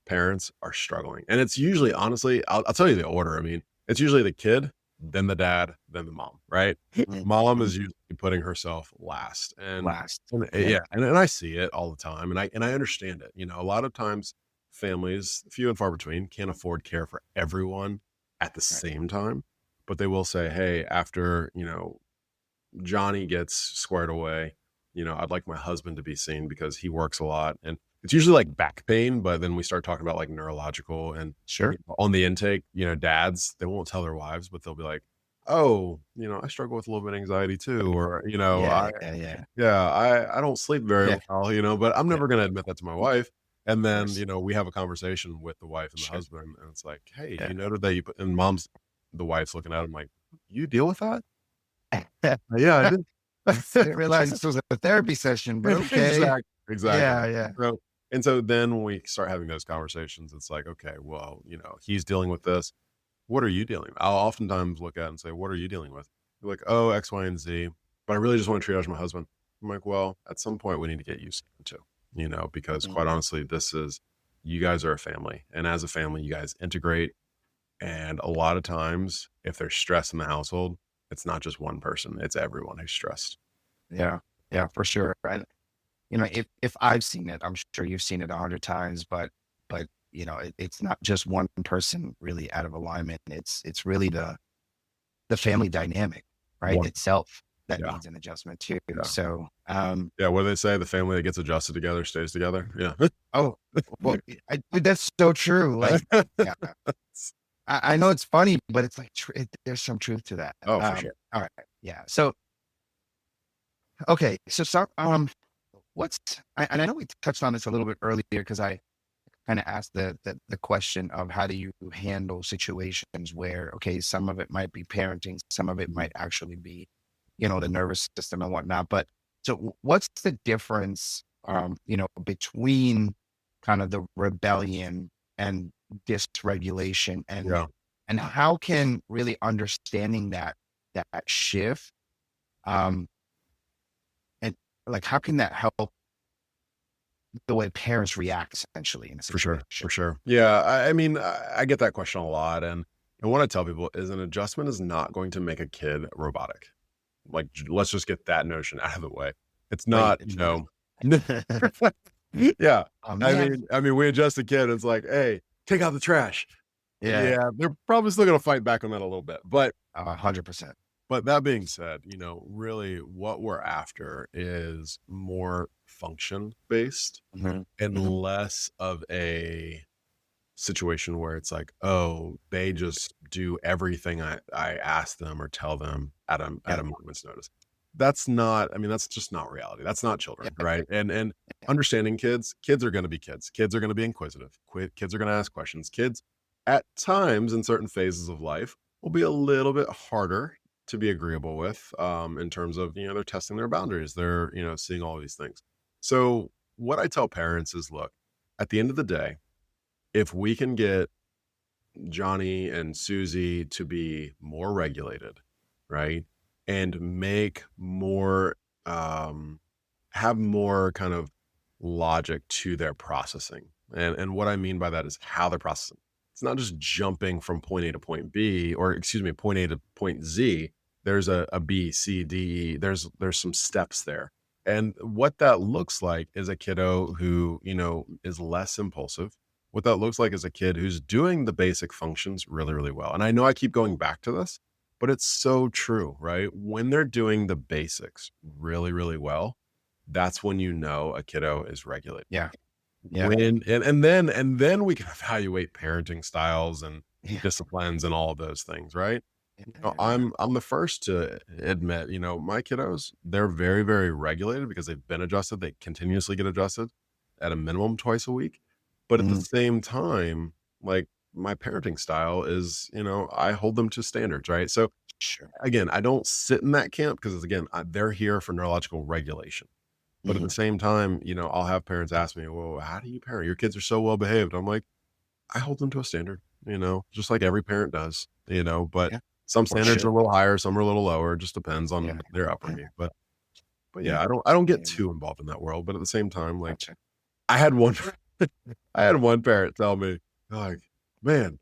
parents are struggling. And it's usually, honestly, I'll tell you the order. I mean, it's usually the kid, then the dad, then the mom, right? Mom
Mhm.
is usually putting herself last.
Last. Yeah.
Yeah, and I see it all the time. And I understand it. A lot of times families, few and far between, can't afford care for everyone at the
Right.
same time. But they will say, hey, after, Johnny gets squared away, I'd like my husband to be seen because he works a lot. And it's usually like back pain, but then we start talking about like neurological and
Sure.
on the intake, dads, they won't tell their wives, but they'll be like, oh, I struggle with a little bit of anxiety too. Or,
Yeah. Yeah. Yeah.
I don't sleep very
Yeah.
well, but I'm
Yeah.
never going to admit that to my
Of
wife. And then,
course.
we have a conversation with the wife and the
Sure.
husband, and it's like, hey,
Yeah.
you noted that you put, and the wife's looking at him like, you deal with that? Yeah, I did.
Didn't realize this was a therapy session, but okay.
Exactly.
Yeah. Yeah.
So then when we start having those conversations, it's like, okay, well, he's dealing with this. What are you dealing with? I'll oftentimes look at it and say, what are you dealing with? They're like, oh, X, Y, and Z. But I really just want to triage my husband. I'm like, well, at some point we need to get you too, because
Mhm.
quite honestly, you guys are a family. And as a family, you guys integrate. And a lot of times, if there's stress in the household, it's not just one person, it's everyone who's stressed.
Yeah. Yeah. For sure. And if I've seen it, I'm sure you've seen it 100 times, but it's not just one person really out of alignment. It's really the family dynamic, right,
One.
itself that
Yeah.
needs an adjustment too.
Yeah.
So,
Yeah. What do they say? The family that gets adjusted together stays together. Yeah.
oh, well, dude, that's so true. Like, yeah, I know it's funny, but it's like there's some truth to that.
Oh, for sure.
All right, yeah. So, okay, so and I know we touched on this a little bit earlier because I kind of asked the question of how do you handle situations where, okay, some of it might be parenting, some of it might actually be, the nervous system and whatnot. But so what's the difference, between kind of the rebellion and dysregulation,
Yeah.
and how can really understanding that shift, um, and like, how can that help the way parents react essentially in a
For sure,
situation?
for sure. Yeah, I mean, I get that question a lot, and what I tell people is an adjustment is not going to make a kid robotic. Like, let's just get that notion out of the way. It's
Wait,
not,
it's not.
yeah.
Oh
I
man.
mean, we adjust a kid. It's like, hey, take out the trash.
Yeah.
Yeah, they're probably still gonna fight back on that a little bit, but
100%.
that being said, really what we're after is more function based
Mhm.
and
Mhm.
less of a situation where it's like, oh, they just do everything I ask them or tell them at
Yeah.
a moment's notice. That's not, that's just not reality. That's not children,
Yeah.
right? And
Yeah.
understanding kids are going to be kids. Kids are going to be inquisitive. Kids are going to ask questions. Kids at times in certain phases of life will be a little bit harder to be agreeable with, in terms of, they're testing their boundaries. They're, seeing all these things. So what I tell parents is, look, at the end of the day, if we can get Johnny and Susie to be more regulated, right? And make more, have more kind of logic to their processing. And what I mean by that is how they're processing. It's not just jumping from point A to point B, or excuse me, point A to point Z. There's a B, C, D, E. There's some steps there. And what that looks like is a kiddo who, is less impulsive. What that looks like is a kid who's doing the basic functions really, really well. And I know I keep going back to this, but it's so true, right? When they're doing the basics really, really well, that's when a kiddo is regulated.
Yeah. Yeah.
And then we can evaluate parenting styles and
Yeah.
disciplines and all of those things, right?
Yeah.
I'm the first to admit, my kiddos, they're very, very regulated because they've been adjusted. They continuously get adjusted at a minimum twice a week. But at the
Mm,
same time, like my parenting style is, I hold them to standards, right? So
sure.
again, I don't sit in that camp because again, they're here for neurological regulation. But at the
Mhm.
same time, I'll have parents ask me, well, how do you parent? Your kids are so well behaved. I'm like, I hold them to a standard, just like every parent does, but
Yeah.
some
Or
standards are
should.
a little higher, some are a little lower. It just depends
Yeah.
on their
Yeah.
upbringing. But
Yeah.
yeah, I don't get
Yeah.
too involved in that world. But at the same time, like
Gotcha.
I had one I had one parent tell me, like, man,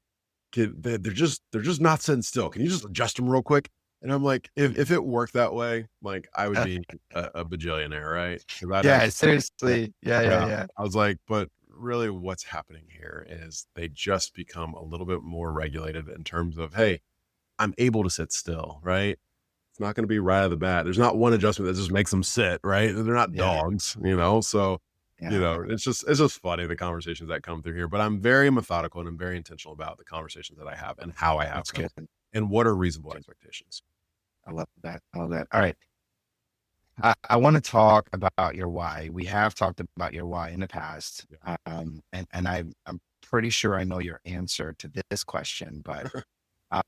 they're just not sitting still. Can you just adjust them real quick? And I'm like, if it worked that way, like I would be a bajillionaire, right? Because I'd
Yeah,
actually,
seriously. Yeah, yeah,
yeah.
yeah.
I was like, but really, what's happening here is they just become a little bit more regulated in terms of, hey, I'm able to sit still, right? It's not going to be right out of the bat. There's not one adjustment that just makes them sit, right? They're not
Yeah.
dogs. So,
Yeah.
it's just funny the conversations that come through here. But I'm very methodical and I'm very intentional about the conversations that I have and how I have
That's
them
good.
and what are reasonable
Good.
expectations.
I love that. I love that. All right. I want to talk about your why. We have talked about your why in the past.
Yeah.
I'm pretty sure I know your answer to this question, but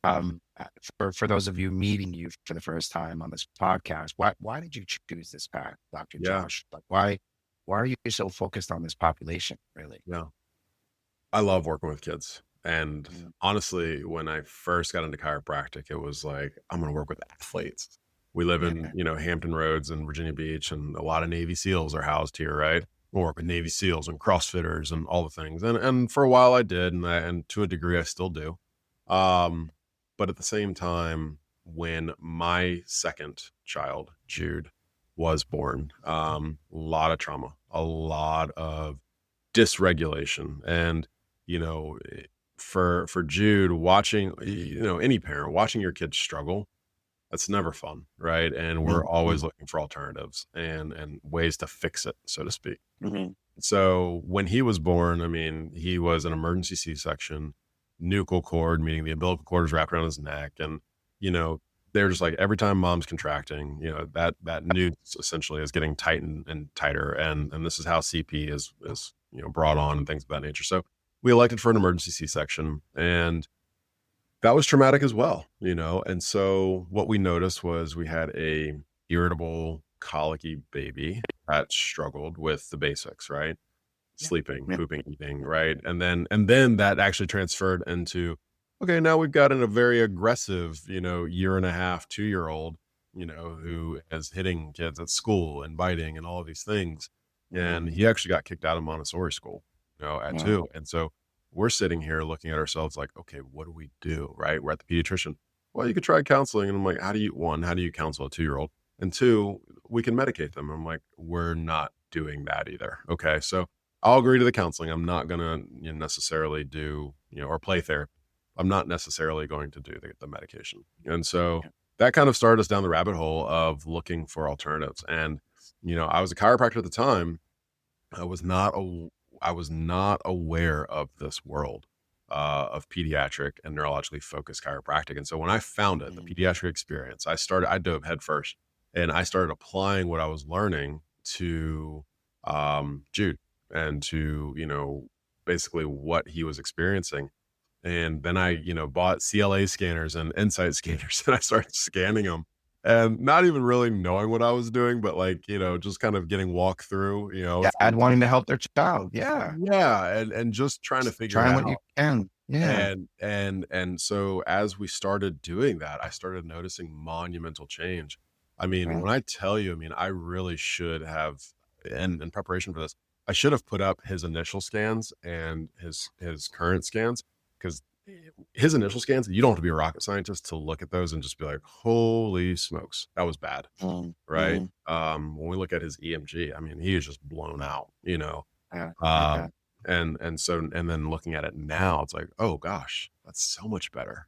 um, uh, for those of you meeting you for the first time on this podcast, why did you choose this path, Dr.
Yeah.
Josh? Like why are you so focused on this population, really?
Yeah. I love working with kids. And
Mm,
honestly, when I first got into chiropractic, it was like, I'm going to work with athletes. We live
yeah,
in, Hampton Roads and Virginia Beach, and a lot of Navy SEAls are housed here, right? We work with Navy SEALs and CrossFitters and all the things. And for a while I did, and to a degree I still do. Um, but at the same time, when my second child, Jude, was born, a lot of trauma, a lot of dysregulation, and you know for Jude, watching, any parent watching your kids struggle, that's never fun, right? And we're
mm,
always
mm,
looking for alternatives and ways to fix it, so to speak.
mhm.
So when he was born, I mean, he was an emergency C-section, nuchal cord, meaning the umbilical cord is wrapped around his neck. And, you know, they're just like, every time mom's contracting, that noose essentially is getting tightened and tighter. And this is how CP is, brought on and things of that nature. So we elected for an emergency C-section, and that was traumatic as well. And so what we noticed was we had a irritable, colicky baby that struggled with the basics, right?
Yeah,
Sleeping,
yeah,
pooping, eating, right? And then that actually transferred into, okay, now we've got a very aggressive, year and a half, 2-year old, who is hitting kids at school and biting and all of these things. And
mm,
he actually got kicked out of Montessori school, at
mm,
2. And so we're sitting here looking at ourselves like, okay, what do we do? Right? We're at the pediatrician. Well, you could try counseling. And I'm like, how do you counsel a 2-year old? And two, we can medicate them. I'm like, we're not doing that either. Okay. So I'll agree to the counseling. I'm not going to necessarily do, or play therapy. I'm not necessarily going to do the medication. And so
yeah,
that kind of started us down the rabbit hole of looking for alternatives. And, I was a chiropractor at the time. I was not I was not aware of this world of pediatric and neurologically focused chiropractic. And so when I found it, the
mm,
pediatric experience, I dove headfirst, and I started applying what I was learning to Jude, and to, basically what he was experiencing. And then I, bought CLA scanners and Insight scanners, and I started scanning them, and not even really knowing what I was doing, but like, just kind of getting walked through,
dad wanting to help their child. Yeah,
yeah, and just trying to figure it
trying what you
out.
can. Yeah,
And so as we started doing that, I started noticing monumental change. I mean,
yeah,
when I tell you, I mean, I really should have, in preparation for this, I should have put up his initial scans and his current scans, because his initial scans, you don't have to be a rocket scientist to look at those and just be like, holy smokes, that was bad,
mm,
right?
mm,
When we look at his EMG, I mean, he is just blown out.
yeah, I
Um,
bet.
and then looking at it now, it's like, oh gosh, that's so much better.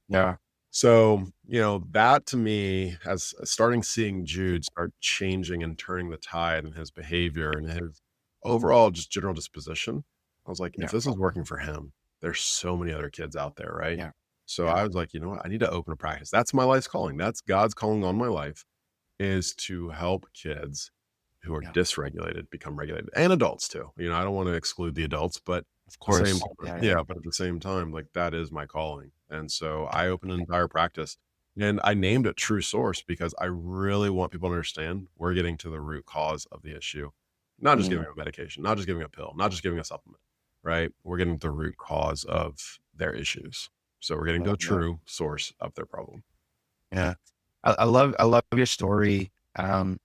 Yeah,
So, that to me, as starting seeing Jude start changing and turning the tide in his behavior and his overall just general disposition, I was like, if
yeah,
this is working for him, there's so many other kids out there, right?
yeah,
So
yeah,
I was like, you know what? I need to open a practice. That's my life's calling. That's God's calling on my life, is to help kids who are
Yeah.
dysregulated become regulated, and adults too. I don't want to exclude the adults, but
Of
at the same
course.
time,
Yeah.
yeah, but at the same time, like that is my calling. And so I opened an entire practice and I named it True Source because I really want people to understand we're getting to the root cause of the issue, not just
Mm,
giving a medication, not just giving a pill, not just giving a supplement, right? We're getting to the root cause of their issues. So we're getting to
love
a
that.
true source of their problem.
Yeah. I love your story. And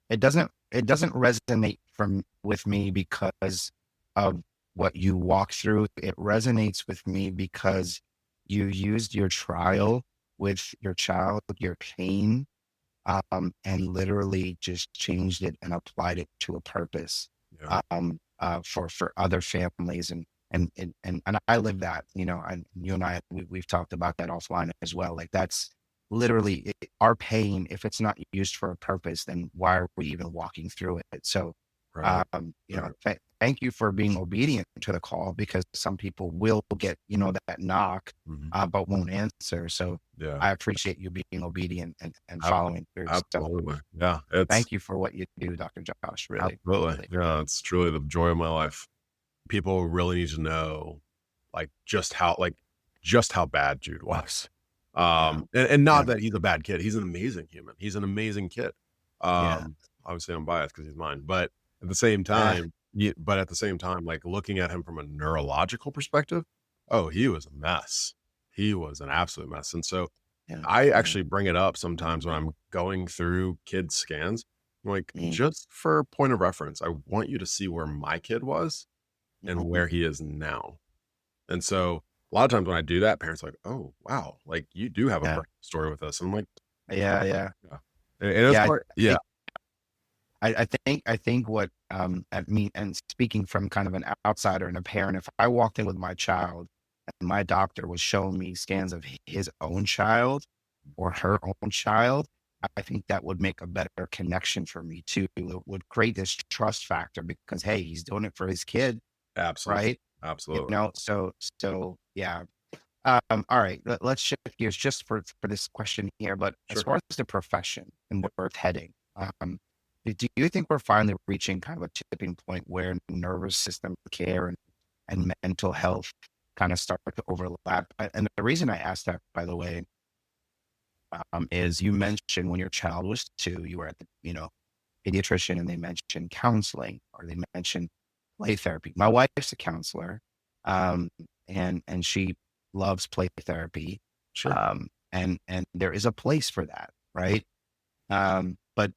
it doesn't resonate with me because of what you walked through. It resonates with me because you used your trial with your child, your pain, and literally just changed it and applied it to a purpose,
Yeah.
for other families. And I live that, and you and I, we've talked about that offline as well. Like that's literally our pain. If it's not used for a purpose, then why are we even walking through it? So,
Right. Right.
thank you for being obedient to the call, because some people will get, that knock,
Mhm.
but won't answer. So
Yeah.
I appreciate you being obedient and
Ab-
following through. So
Absolutely. Yeah. It's
thank you for what you do, Dr. Josh. Really,
absolutely.
really.
Yeah. It's truly the joy of my life. People really need to know like just how bad Jude was.
Yeah.
And
Yeah.
not that he's a bad kid. He's an amazing human. He's an amazing kid.
Yeah.
Obviously I'm biased because he's mine, but at the same
Uh,
time, like looking at him from a neurological perspective, oh, he was a mess. He was an absolute mess. And so
yeah.
I
Yeah.
actually bring it up sometimes when I'm going through kids' scans. Like,
Mm,
just for point of reference, I want you to see where my kid was and
mhm.
where he is now. And so a lot of times when I do that, parents are like, oh, wow, like you do have a
Yeah.
personal story with us. And I'm like,
Yeah. Yeah.
yeah. And it's
Yeah.
part,
I
yeah,
think, I think what, at me, and speaking from kind of an outsider and a parent, if I walked in with my child and my doctor was showing me scans of his own child or her own child, I think that would make a better connection for me too. It would create this trust factor because, hey, he's doing it for his kid,
absolutely.
right?
Absolutely.
So yeah. All right, let's shift gears just for this question here. But as
Sure.
far as the profession and where it's heading, do you think we're finally reaching kind of a tipping point where nervous system care and mental health kind of start to overlap? And the reason I asked that, by the way, is you mentioned when your child was 2, you were at the, pediatrician, and they mentioned counseling, or they mentioned play therapy. My wife's a counselor, um, and she loves play therapy,
Sure.
and there is a place for that, right? But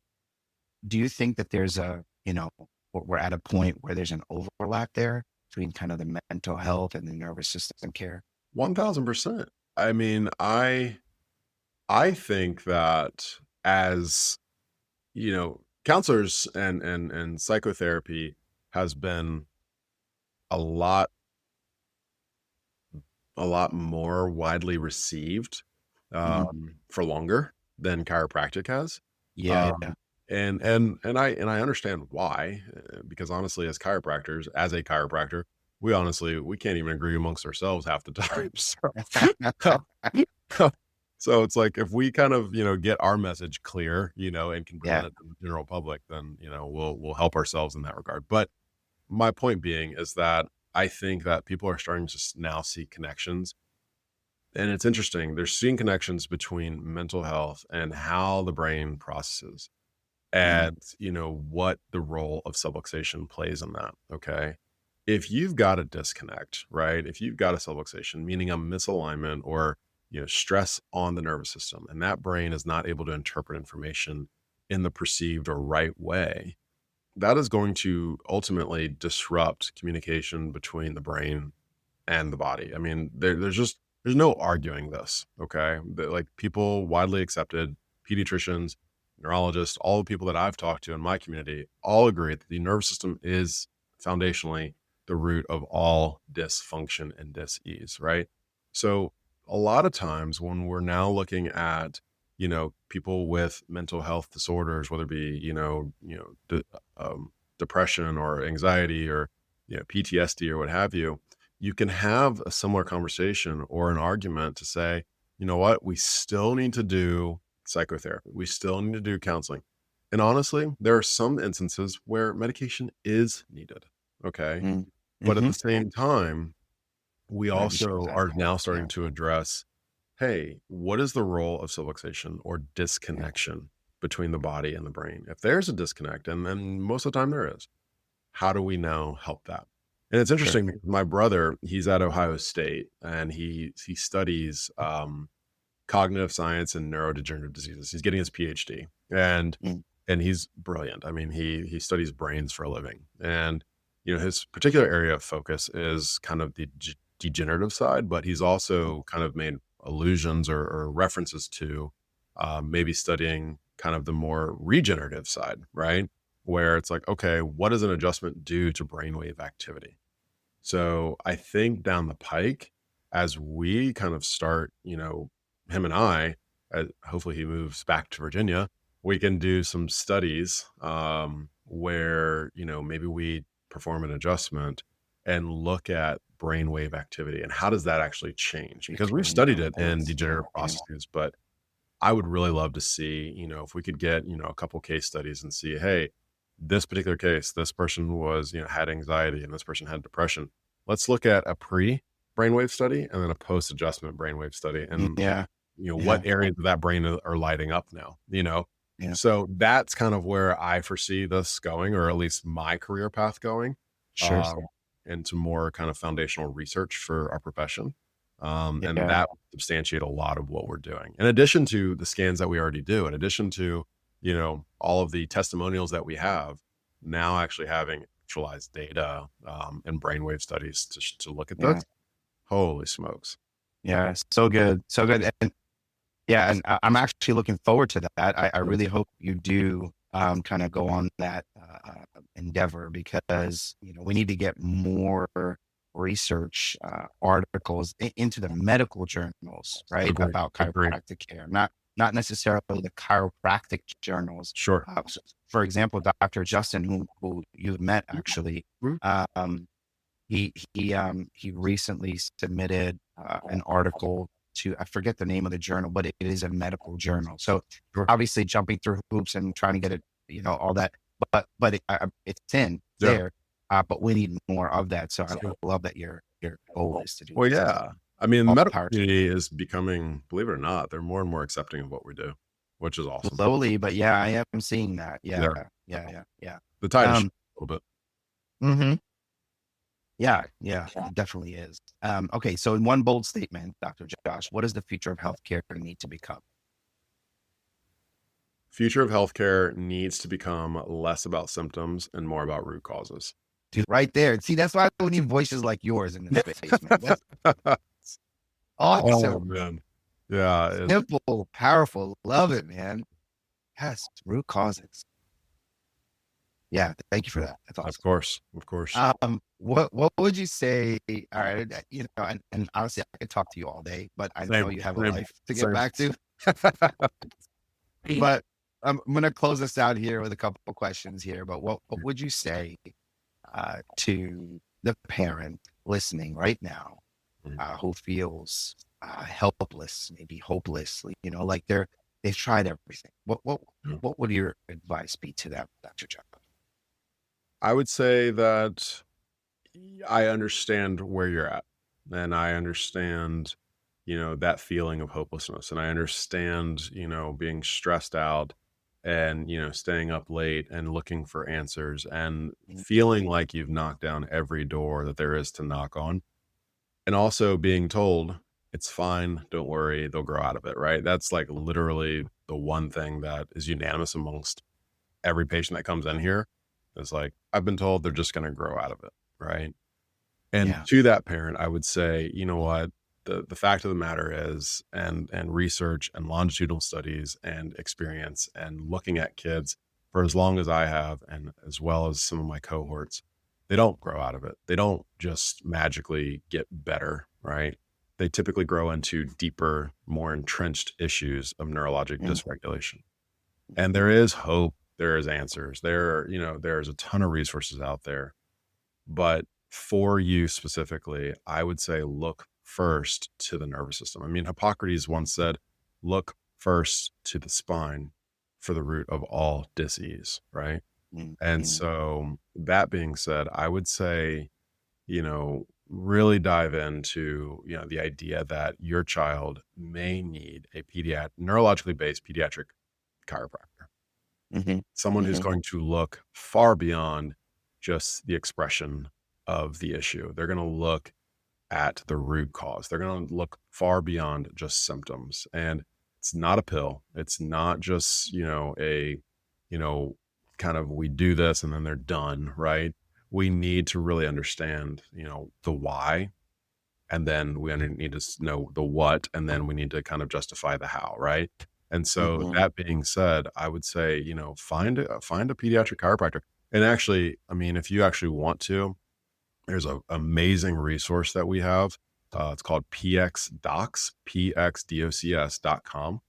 do you think that there's we're at a point where there's an overlap there between kind of the mental health and the nervous system care?
1000%. I mean, I think that as counselors and psychotherapy has been a lot more widely received
Mhm.
for longer than chiropractic has.
Yeah, yeah,
Um, and I understand why, because honestly, as a chiropractor, we can't even agree amongst ourselves half the time. So it's like if we kind of get our message clear, and can
yeah.
present it to the general public, then we'll help ourselves in that regard. But my point being is that I think that people are starting to now see connections. And it's interesting. They're seeing connections between mental health and how the brain processes
Mm,
and, what the role of subluxation plays in that. Okay. If you've got a disconnect, right? If you've got a subluxation, meaning a misalignment or, stress on the nervous system, and that brain is not able to interpret information in the perceived or right way, that is going to ultimately disrupt communication between the brain and the body. I mean, there's no arguing this. Okay, like people widely accepted, pediatricians, neurologists, all the people that I've talked to in my community all agree that the nervous system is foundationally the root of all dysfunction and dis-ease. Right. So a lot of times when we're now looking at people with mental health disorders, whether it be depression or anxiety or PTSD or what have you, you can have a similar conversation or an argument to say, you know what, we still need to do psychotherapy. We still need to do counseling. And honestly, there are some instances where medication is needed. Okay.
Mm.
But at
Mm-hmm.
the same time, we
Gotta be sure
also
that.
are now
Yeah.
starting to address, hey, what is the role of subluxation or
Yeah.
disconnection between the body and the brain? If there's a disconnect, and most of the time there is, how do we now help that? And it's
Sure.
interesting because my brother, he's at Ohio State and he studies cognitive science and neurodegenerative diseases. He's getting his PhD, and
Mm.
he's brilliant. I mean, he studies brains for a living, and his particular area of focus is kind of the degenerative side, but he's also kind of made allusions or references to maybe studying kind of the more regenerative side, right? Where it's like, okay, what does an adjustment do to brainwave activity? So I think down the pike, as we kind of start, him and I, hopefully he moves back to Virginia, we can do some studies where, maybe we perform an adjustment and look at brainwave activity and how does that actually change? Because we've
Between
studied it in
those. Yeah.
degenerative
Yeah.
processes, but I would really love to see, if we could get, a couple case studies and see, hey, this particular case, this person was, had anxiety and this person had depression. Let's look at a pre brainwave study and then a post adjustment brainwave study. And,
Yeah.
what
Yeah.
areas of that brain are lighting up now.
Yeah.
So that's kind of where I foresee this going, or at least my career path going,
Sure.
um, into more kind of foundational research for our profession. And
Yeah.
that would substantiate a lot of what we're doing. In addition to the scans that we already do, in addition to, all of the testimonials that we have, now actually having actualized data and brainwave studies to look at
Yeah.
this. Holy smokes.
Yeah. So good. So good. And yeah, and I'm actually looking forward to that. I really hope you do kind of go on that endeavor, because we need to get more research articles into the medical journals, right,
Agree.
about
Agree.
chiropractic care, not necessarily the chiropractic journals.
Sure.
For example, Dr. Justin, who you've met actually,
Mhm.
um, he recently submitted an article to, I forget the name of the journal, but it is a medical journal. So we're obviously jumping through hoops and trying to get it, all that, but it's
Yeah.
there. But we need more of that. So I love that your goal is to do
Well,
that. So
yeah. I mean, the
all
medical
power to
community is becoming, believe it or not, they're more and more accepting of what we do, which is
you.
awesome.
Slowly, but yeah, I am seeing that. Yeah,
There.
yeah.
The tide is
Um,
shifting a little bit.
mhm. Yeah, it definitely is. Okay, so in one bold statement, Dr. Josh, what does the future of healthcare need to become?
Future of healthcare needs to become less about symptoms and more about root causes.
Dude, right there. See, that's why we need voices like yours in this space, man. That's
Oh,
awesome.
man. Yeah.
Simple, powerful. Love it, man. Yes, root causes. Yeah, thank you for that. That's
Of
awesome.
course. Of course.
What would you say? All right, and honestly, I could talk to you all day, but I know
Same.
you have a
Same.
life to get
Same.
back to. But I'm gonna close this out here with a couple of questions here. But what would you say to the parent listening right now who feels helpless, maybe hopeless, like they've tried everything? What would your advice be to them, Dr. John?
I would say that I understand where you're at, and I understand, that feeling of hopelessness, and I understand, being stressed out and, staying up late and looking for answers and feeling like you've knocked down every door that there is to knock on, and also being told it's fine, don't worry, they'll grow out of it, right? That's like literally the one thing that is unanimous amongst every patient that comes in here. Is like, I've been told they're just going to grow out of it, right? And
Yeah,
to that parent, I would say, you know what? The fact of the matter is, and research and longitudinal studies and experience and looking at kids for as long as I have, and as well as some of my cohorts, they don't grow out of it. They don't just magically get better, right? They typically grow into deeper, more entrenched issues of neurologic
mm,
dysregulation. And there is hope. There is answers. There's a ton of resources out there. But for you specifically, I would say look first to the nervous system. I mean, Hippocrates once said, look first to the spine for the root of all disease, right? And
Mhm.
so that being said, I would say, really dive into, the idea that your child may need a neurologically based pediatric chiropractor,
Mhm.
someone who's
Mhm.
going to look far beyond just the expression of the issue. They're going to look at the root cause. They're going to look far beyond just symptoms. And it's not a pill. It's not just, you know, kind of we do this and then they're done, right? We need to really understand, the why. And then we need to know the what. And then we need to kind of justify the how, right? And so
Mhm.
that being said, I would say, find a pediatric chiropractor. And actually, I mean, if you actually want to, there's an amazing resource that we have. It's called PXDocs, PXDocs.com.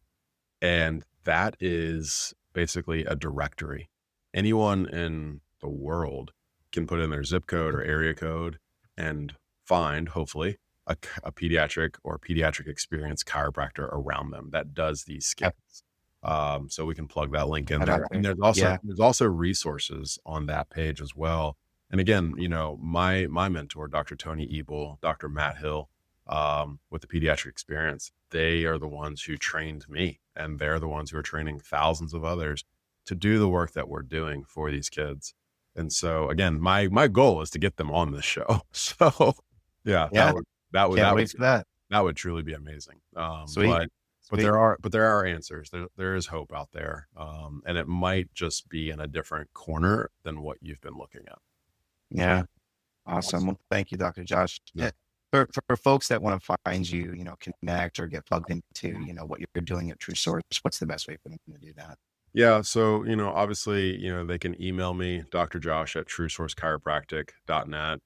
And that is basically a directory. Anyone in the world can put in their zip code or area code and find, hopefully, a pediatric or pediatric experienced chiropractor around them that does these
Yep.
scans. So we can plug that link in
That out
there. And
there.
there's also
Yeah.
there's also resources on that page as well. And again, my mentor, Dr. Tony Ebel, Dr. Matt Hill, with the pediatric experience, they are the ones who trained me, and they're the ones who are training thousands of others to do the work that we're doing for these kids. And so again, my goal is to get them on this show. So yeah,
Yeah.
that would
Can't
that would
wait for that.
that would truly be amazing.
Sweet.
But
Sweet.
there are answers. There is hope out there. And it might just be in a different corner than what you've been looking at.
Yeah. Awesome. Well, thank you, Dr. Josh.
Yeah.
For folks that want to find you, connect or get plugged into, what you're doing at True Source, what's the best way for them to do that?
Yeah. So, obviously, they can email me, Dr. Josh at truesourcechiropractic.net.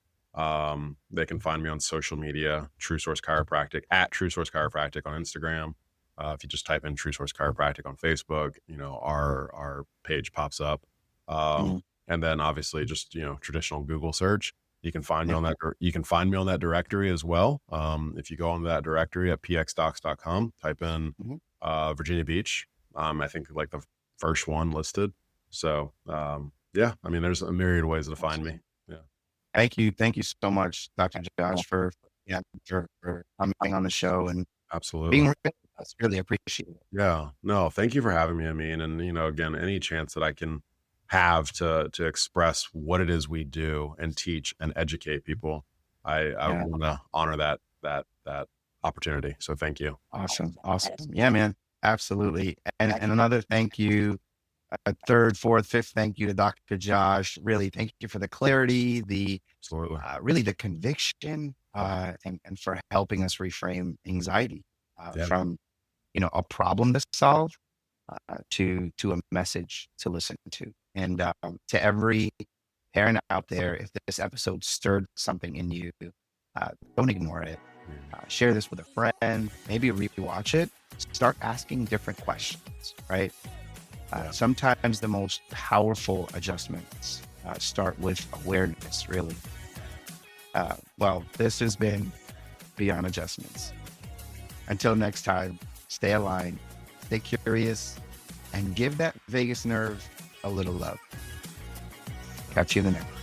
They can find me on social media, True Source Chiropractic at True Source Chiropractic on Instagram. If you just type in True Source Chiropractic on Facebook, our page pops up.
Mhm.
And then obviously just, traditional Google search. You can find me
Yeah.
on that. You can find me on that directory as well. If you go on that directory at pxdocs.com, type in
Mhm.
Virginia Beach. I think like the first one listed. So yeah, I mean, there's a myriad of ways to find me.
Awesome.
Yeah,
Thank you. Thank you so much, Dr.
oh,
Josh, for coming on the show and being
absolutely.
with us. Really appreciate it.
Yeah, no, thank you for having me. I mean, and again, any chance that I can have to express what it is we do and teach and educate people, I
Yeah.
want to honor that opportunity. So thank you.
Awesome. Awesome. Yeah, man. Absolutely. And another thank you, a third, fourth, fifth thank you to Dr. Josh. Really, thank you for the clarity,
Absolutely.
really the conviction, and for helping us reframe anxiety
Yeah.
from, a problem to solve to a message to listen to. And to every parent out there, if this episode stirred something in you, don't ignore it. Share this with a friend, maybe rewatch it, start asking different questions, right?
Yeah.
Sometimes the most powerful adjustments start with awareness, really. Well, this has been Beyond Adjustments. Until next time, stay aligned, stay curious, and give that vagus nerve a little love. Catch you in the next.